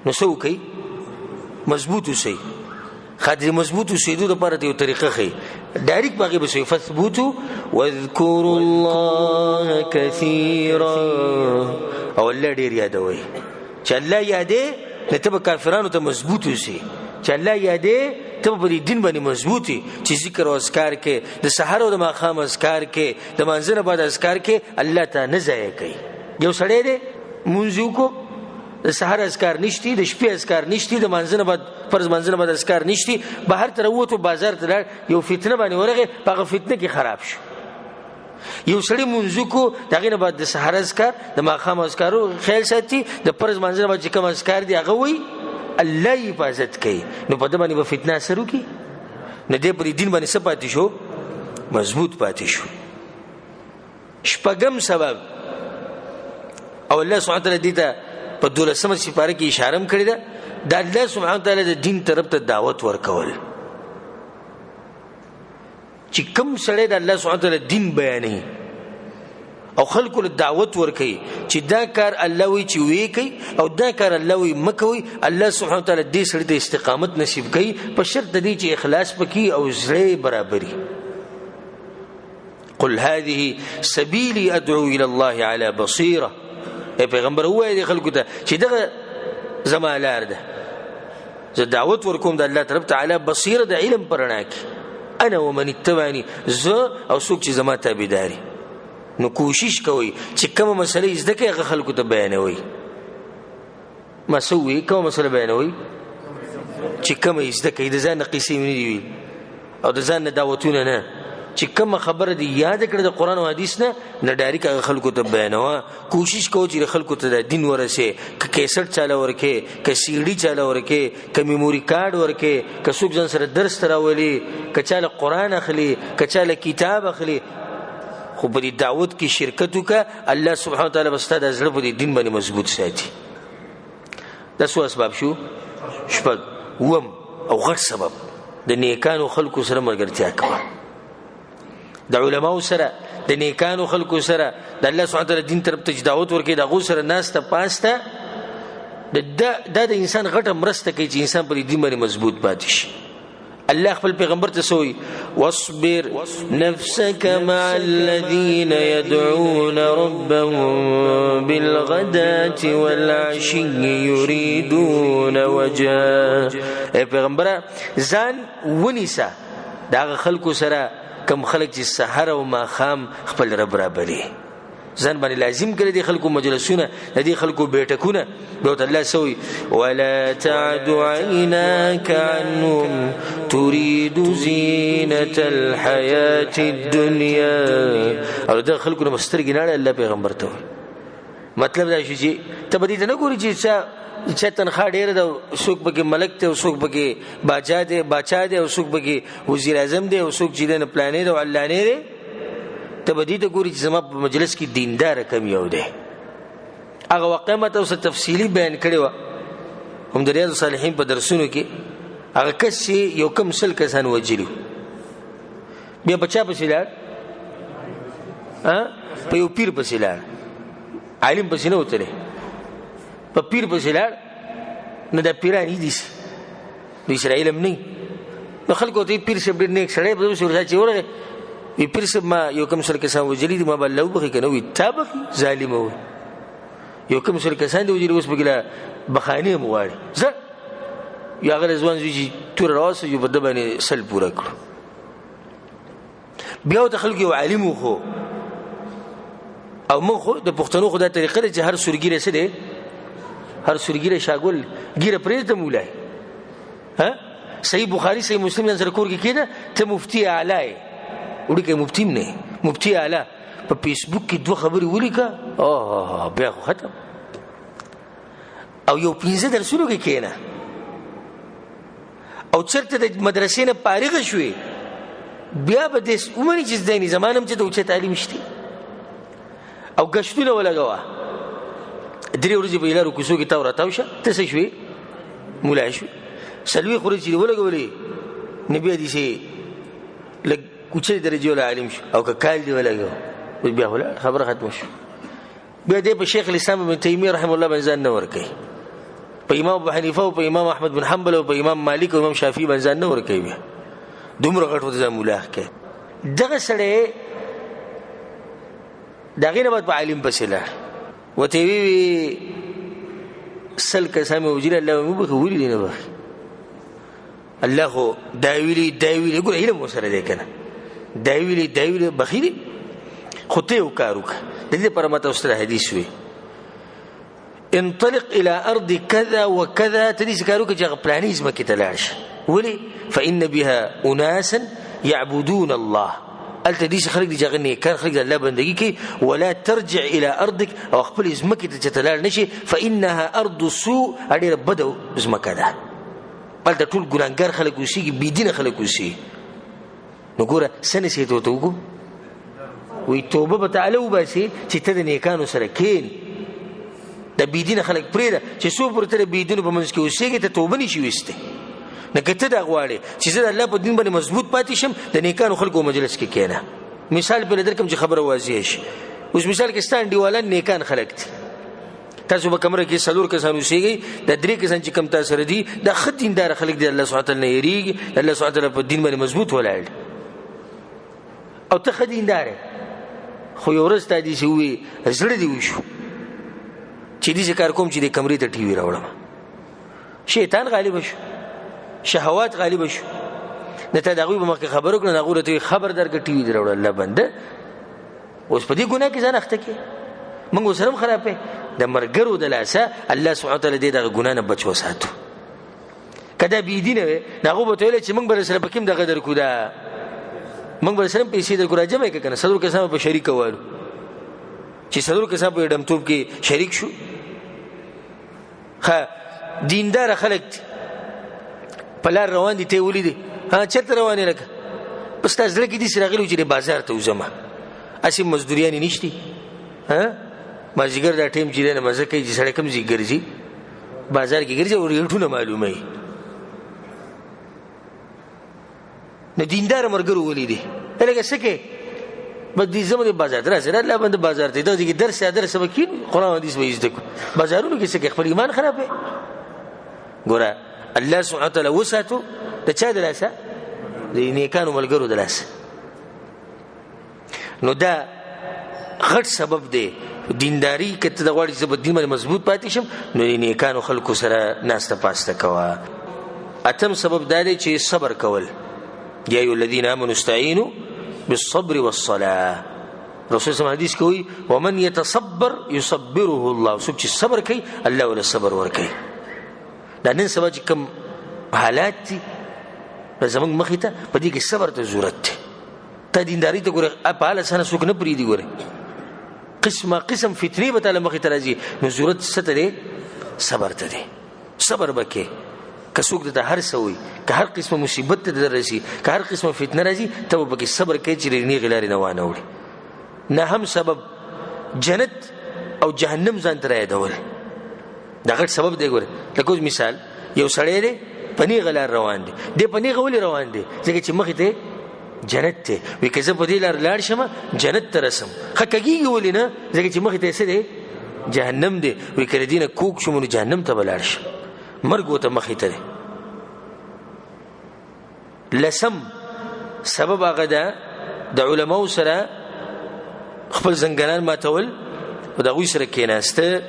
نو څه وکئ مضبوط اوسئ. خاطر مضبوط اوسېدو دپاره ته یو طریقه ښیي ډایرکټ په هغې به څه فثبتوا واذکروا الله کثیرا او الله ډېر یادوئ چې الله یادې نو ته به کافرانو ته مضبوط اوسې چې الله یادې ته په دې دین باندې مضبوطي چې ذکر او اذکار کې د سحر او د ماښام اذکار کې د مانځه نه بعد اذکار کې الله ته نه ضایع کوي. یو سړی دی مونځ وکړو د سحر اذکار نشتی د شپې اذکار نشتی د مانځه نه بعد فرض مانځه نه بعد اذکار نشتی بهر ته راووتو بازار ته لاړ یو فتنه باندې ورغی په هغه فتنه کې خراب شو. یو سړی مونځ وکړو د هغې نه بعد د سحر اذکار د ماښام اذکارو خیال ساتي د فرض مانځه نه بعد چې کوم اذکار دي هغه وایي الله حفاظت کوي نو په دې باندې به فتنه اثر وکړي نه دی پر دین باندې څه پاتې شو مضبوط پاتې شو. شپږم سبب او الله سبحانه وتعالی دې ته په 12مه سپاره کې اشاره هم کړې ده د الله سبحانه وتعالی د دین طرف ته دعوت ورکول چې کوم سړی د الله سبحانه وتعالی دین بیانوي او خلکو له دعوت ورکوي چې دا کار الله وی چې وی کوي او دا کار الله وی مکوي الله سبحانه وتعالی دې سړي ته استقامت نصیب کوي په شرط دی چې اخلاص پکې او زړه برابري قل هذه سبيلي ادعو الى الله على بصيره اے پیغمبر وایي خلکو ته چې دغه زما لار ده زه دعوت ورکوم د الله طرف ته على بصيره د علم پرنا کې انا ومن اتبعني زه او څوک چې زما تابعداري نو کوشش کوي چې کومه مسله زده کوي هغه خلکو ته بیانوي ما سوي کومه مسله بیانوي چې کومه زده کوي د ځان قصې نه دی او د ځان دعوتونه نه چې کومه خبره دی یاد کړه د قران او حدیث نه ډایرک هغه خلکو ته بیانوا کوشش کوي چې خلکو ته د دین ورسه ک کیسټ چاله ورکه ک سی ډي چاله ورکه ک میموري کارت ورکه ک څوک ځن سره درس تراولي ک چاله قران اخلي ک چاله کتاب اخلي خو په دې دعوت کې شرکت وکړه الله سبحانه وتعالی بس ته د زړه په دین باندې مضبوط ساتي دا څو اسباب شو شپږ وم او غټ سبب د نیکانو خلکو سره ملګرتیا کوه د علماو سره د نیکانو خلکو سره د الله سبحانه وتعالی دین طرف ته دعوت ورکړي د غو سره ناس ته پاسته د انسان غټه مرسته کوي چې انسان په دین باندې مضبوط پاتې شي الله خپل پیغمبر ته سوی واصبر نفسك مع الذين يدعون ربهم بالغداة والعشي يريدون وجهه اے پیغمبر ځان ونیسا دا خلکو سره کم خلک چې سحر او ماخام خپل رب را بلی ځان باندې لازم کړی دي خلکو مجلسونه د دې خلکو بیٹکونه به الله سوی ولا تعد عيناك عنهم تريد زينة الحياة الدنيا او د خلکو نو مسترګ نه الله پیغمبر ته مطلب دا شي چې ته به دې نه ګوري چې تنخواه ډیره ده څوک پکې ملک ته او څوک پکې باچا دی او څوک پکې وزیر اعظم دی او څوک چې د پلانې او علانې دی ته به دې ته ګوري چې زما په مجلس کې دیندار کم یو دی هغه واقعه ته اوس تفصیلی بیان کړی و هم د ریاض الصالحین په درسونو کې هغه کس یو کم سل کسان وجلو بیا بچا پسې لاړ په یو پیر پسې لاړ عالم پسې نه وتلی په پیر پسې لاړ نه د پیرانی دي د اسرائیل هم نه نو خلکو ته پیر شه ډېر نیک سړی په ورسره چې ورغه وی پیر شه ما یو کم سر کسان وجلی دي ما بل لو بخي کنه وی تابق ظالم و یو کم سر کسان دی وجلی اوس بګلا بخانه مواړي زه یا غل ځوان چې تور راوس یو بده باندې سل پورا کړ بیا د خلکو یو عالم خو او موږ خو د پښتنو خدای طریقه چې هر سورګی رسې دی هر سورګی شاګل ګیره پرې ته مولای ها صحیح بخاری صحیح مسلم نظر کور کې کېده ته مفتی اعلی وړي کې مفتی نه مفتی اعلی په فیسبوک کې دوه خبرې ولیکه او بیا ختم او یو 15 درسونه کې کېنه او چرته د مدرسې نه فارغ شوې بیا به د عمرې چې د زمانم چې د اوچه تعلیم شته او غشتونه ولګوا درې ورځې په لارو کوڅو کې تاو راتاو شه ته څه شوې مولا شو سلوي خورجي ولګولې نبي دې سي لګ کوڅې درجه ول عالم شو او کال دی ولګو بیا ولا خبره ختم شو بیا دې په شیخ الاسلام ابن تیمیه رحم الله باندې ځان نور کوي په امام ابو حنیفه او په امام احمد بن حنبل او په امام مالک او امام شافعي باندې ځان نور کوي بیا دومره غټو ځان مولا کوي دغه سړی دغه نه په عالم پسې لاړ وته وی سل کسامه وجل الله مو بخوري دي نه بخ الله هو داویلی ګور علم وسره دی کنه داویلی بخیری خطه وکاروک د دې پر ماته واستره حدیث وی انطلق الى ارض كذا وكذا تدیس کاروک چې پلانیزم کې تلاش ولي فان بها اناسا يعبدون الله التديس خلق دي جغني كان خلق الله بندگی کی ولا ترجع الى ارضك او خپل ازمکه ته تلال نشي فانها ارض سوء اړي بدو ازمکه ده بل د ټول ګناګار خلک وسی بي دین خلک وسی نو ګوره سنه سي ته وګو وی توبه به تعالی وباسي چې ته د نیکانو سره کین د بيدینه خلک پرېږده چې څو پورې ته د بيدینو په منځ کې اوسېږي ته توبه نشي ویستی نه که ته دا غواړې چې زه د الله په دین باندې مضبوط پاتې شم د نیکانو خلکو مجلس کې کېنه مثال پرې درکړم چې خبره واضح شي اوس مثال کې ستا انډیوالان نیکان خلک دي تاسو به کمره کې 4 کسان اوسېږئ د 3 کسان چې کم تاسو سره دي دا ښه دینداره خلک دي الله سبحانه وتعالی نه یېرېږي الله سبحانه وتعالی په دین باندې مضبوط ولاړ او ته ښه دینداره خو یو ورځ تا داسې ووایي زړه دې وشو چې داسې کار کوم چې د کمرې ته ټي وي راوړم شیطان غالب شو شهوات غالب شو نه ته د هغوی په مخکې خبر وکړه نه هغوی ته خبر درکړه ټي وي دې راوړه الله بنده اوس په دې ګناه کې ځان اخته کړې موږ اوس هم خرابې د مرګرو د لاسه الله سبحانه وتعالی دې دغه ګناه نه بچ وساتو که دا بېدینه وی نو هغو به ته ویلی چې موږ به سره په کوم دغه درکو دا موږ به سره پیسې درکو را جمع یې که که نه 4 کسان په شریکه والو چې 4 کسان په ډمتوب کې شریک شو ښه دینداره خلک دي په لار روان دي ته یې ولیدې چېرته روان یې لکه په ستا زړه کې داسې راغلي وو چې بازار ته وځمه هسې مزدوریانې نشتي مازدیګر دا ټیم چې دی نه مزه کوي چې سړی کوم ځای ګرځي بازار کې ګرځي او ریټونه معلوموي نو دینداره ملګرو ولیدې لکه څه کې بس دې زموږ د بازار ته راسه الله بنده بازار ته دغه درس به کین قرآن حدیث به زده کو بازارونو کې څه کې خپل ایمان خرابې ګوره الله سبحانه وتعالی وساتو د چا د لاسه د نیکانو ملګرو د لاسه نو دا غټ سبب دی دینداری که ته د غواړې چې زه به دین باندې مضبوط پاتې شم نو د نیکانو خلکو سره ناسته پاسته کوه اتم سبب دا دی چې صبر کول یا ایها الذین آمنوا استعینوا بالصبر والصلاة رسول صلی الله حدیث کوي ومن يتصبر يصبره الله څوک چې صبر کوي الله ولا صبر ورکوي دا نن سبا چې کوم حالات دي زموږ مخې ته په دې کې صبر ته ضرورت دی ته دینداري ته ګوره په حاله سره څوک نه پرېږدي ګوره قسم فتنې به تعالی مخې ته راځي نو ضرورت څه ته دی صبر ته دی صبر به کې که څوک درته هر څه وایي که هر قسمه مصیبت ته در رسي که هر قسمه فتنه راځي ته به پکې صبر کوې چې د نیغې لارې نه وانه وړي نه هم سبب جنت او جهنم ځان ته رایادول دا غټ سبب دی ګوره لکه اوس مثال یو سړی دی په نیغه لار روان دی دی په نیغه ولې روان دی ځکه چې مخې ته جنت ته وی که زه په دې لار لاړ شم جنت ته رسم ښه کږېږي ولې نه ځکه چې مخې ته څه دی جهنم دی وی که له دې نه کوږ شم نو جهنم ته به لاړ شم مرګ ورته مخې ته دی لسم سبب هغه ده د علماو سره خپل زنګنان ماتول او د هغوی سره کېناسته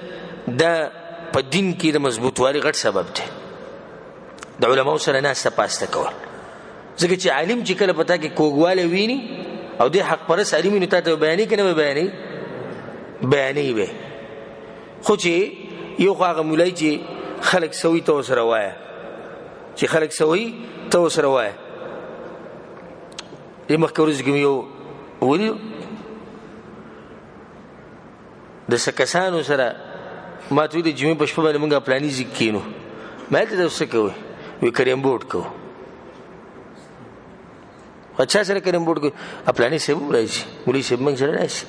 دا په دین کې د مضبوطوالي غټ سبب دی د علماو سره ناسته پاسته کول ځکه چې عالم چې کله پتا کې کوږوالی ویني او د حق پرست عالم نو تا ته بیانې که نه به بیانې به خو چې یو خو هغه مولای چې خلک سوي ته ورسره وایه چې خلک سوي ته ورسره وایه دې مخکې ورځ کې مې یو ولیدو د څه کسانو سره ما ته ویل د جمعې په شپه باندې مونږ پلاني ځای کې کښېنو ما هلته تاسو څه کوئ وی کریم بورډ کوو چا سره کریم بورډ کوي پلاني صاحب هم راشي مولوي صاحب موږ سره راشي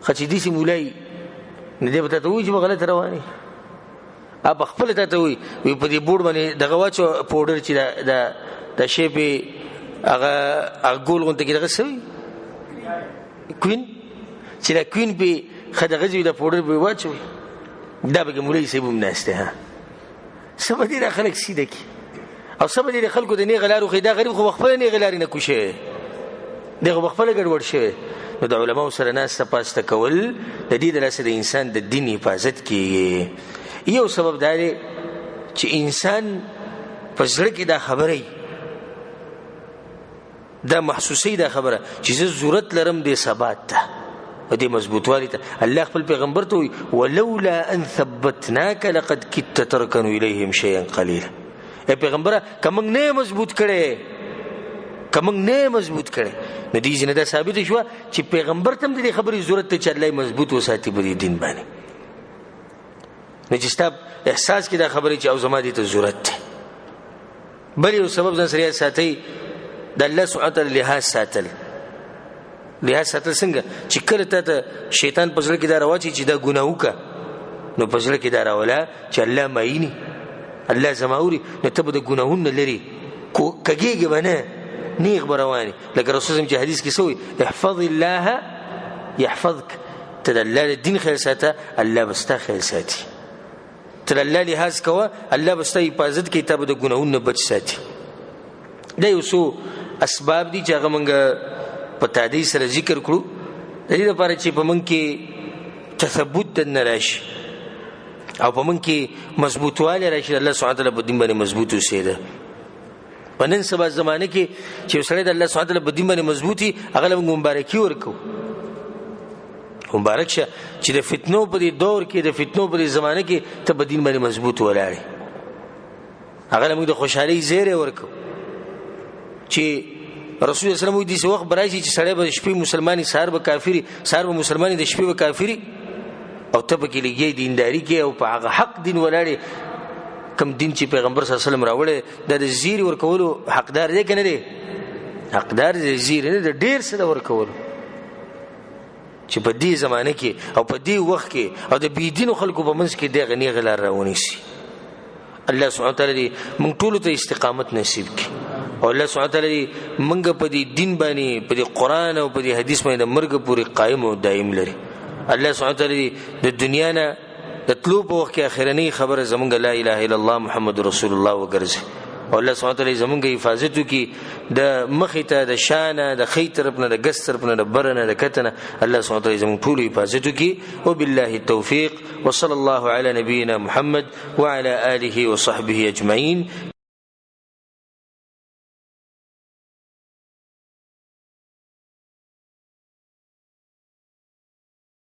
ښه چې داسې مولای نو دی به تا ته وایي چې به غلط روان یې په خپله تا ته وایي وی په دې بورډ باندې دغه واچو پوډر چې دا شی پې هغه ګول غونته کې دغه څه وي کوین چې دا کوین پې ښه دغه ځي دا پوډر پې واچوي دا پکې مولوي صاحب هم ناست دی څه به دې دا خلک سیده کړي او څه به دې د خلکو د نیغې لارې وښیي دا غریب خو پخپله نیغې لارې نه کوي شوی دی خو پخپله ګډوډ شوی نو د علماو سره ناسته پاسته کول د دې د لاسه د انسان د دین حفاظت کیږي یو سبب دا دی چې انسان په زړه کې دا خبره دا محسوسي دا خبره چې زه ضرورت لرم د ثبات ته و دې مضبوطوالي ته الله خپل پیغمبر ته وایي ولولا ان ثبتناک لقد کدت ترکن الیهم شیئا قلیلا ای پیغمبره که موږ نه مضبوط کړی نو دې ځینې دا ثابته شوه چې پیغمبر ته هم د دې خبرې ضرورت دی چې الله یې مضبوط وساتي په دې دین باندې نو چې ستا احساس کې دا خبرې چې او زما دې ته ضرورت دی بل یو سبب ځان سره ساتئ د الله سبحانه وتعالی لحاظ ساتل لحاظ ساتل څنګه چې کله ته شیطان په ځل کې دا راوچی چې دا ګناه وکړه نو په ځل کې دا راولا چې الله مایني الله زماوري نو ته به د ګناهونو لري کګيږي باندې نیغ برواني لکه رسول الله چې حدیث کې سوی احفظ الله يحفظك تدل الدين خیر ساته الله بستا خیر ساتي تر الله لحاظ کوه الله بستا حفاظت کوي ته به د ګناهونو بچ ساتي دا یو څو اسباب دي چې هغه موږ په تادی سره ذکر کړو د دې لپاره چې په موږ کې تثبت نه راشي او په موږ کې مضبوطوالی راشي الله سبحانه وتعالی په دین باندې مضبوط اوسېده په نن سبا زمانه کې چې سړی د الله سبحانه وتعالی په دین باندې مضبوطي هغه موږ مبارکي ورکو مبارک شه چې د فتنو په دې دور کې د فتنو په دې زمانه کې ته په دین باندې مضبوط ولاړې هغه موږ د خوشحالي زیری ورکو چې رسول الله صلی الله علیه وسلم دې وخت برایي چې سړی به شپې مسلمانۍ سحر به کافری سحر به مسلمانۍ د شپې به کافری او ته به کې لګي دینداری کې او په هغه حق دین ولاړې کم دین چې پیغمبر صلی الله علیه وسلم راوړی د زیری ورکولو حقدار دی کنه دی حقدار دی زیری نه ډیر څه ورکولو چې په دې زمانه کې او په دې وخت کې او د بيدینو خلکو په منځ کې د غنی غلار راونی سي الله سبحانه وتعالی موږ ټول ته استقامت نصیب کړي او الله سبحانه وتعالی موږ په دې دین باندې په دې قران او په دې حدیث باندې مرګ پورې قائم او دائم لري الله سبحانه وتعالی د دنیا نه د طلوع په وخت کې اخرنی خبره زمونږ لا اله الا الله محمد رسول الله وګرځي او الله سبحانه وتعالی زمونږ حفاظت وکي د مخې ته د شانه د خې طرف نه د ګس طرف نه د برنه د کتنه الله سبحانه وتعالی زمونږ ټول حفاظت وکي وبالله التوفيق وصلى الله على نبينا محمد وعلى اله وصحبه اجمعين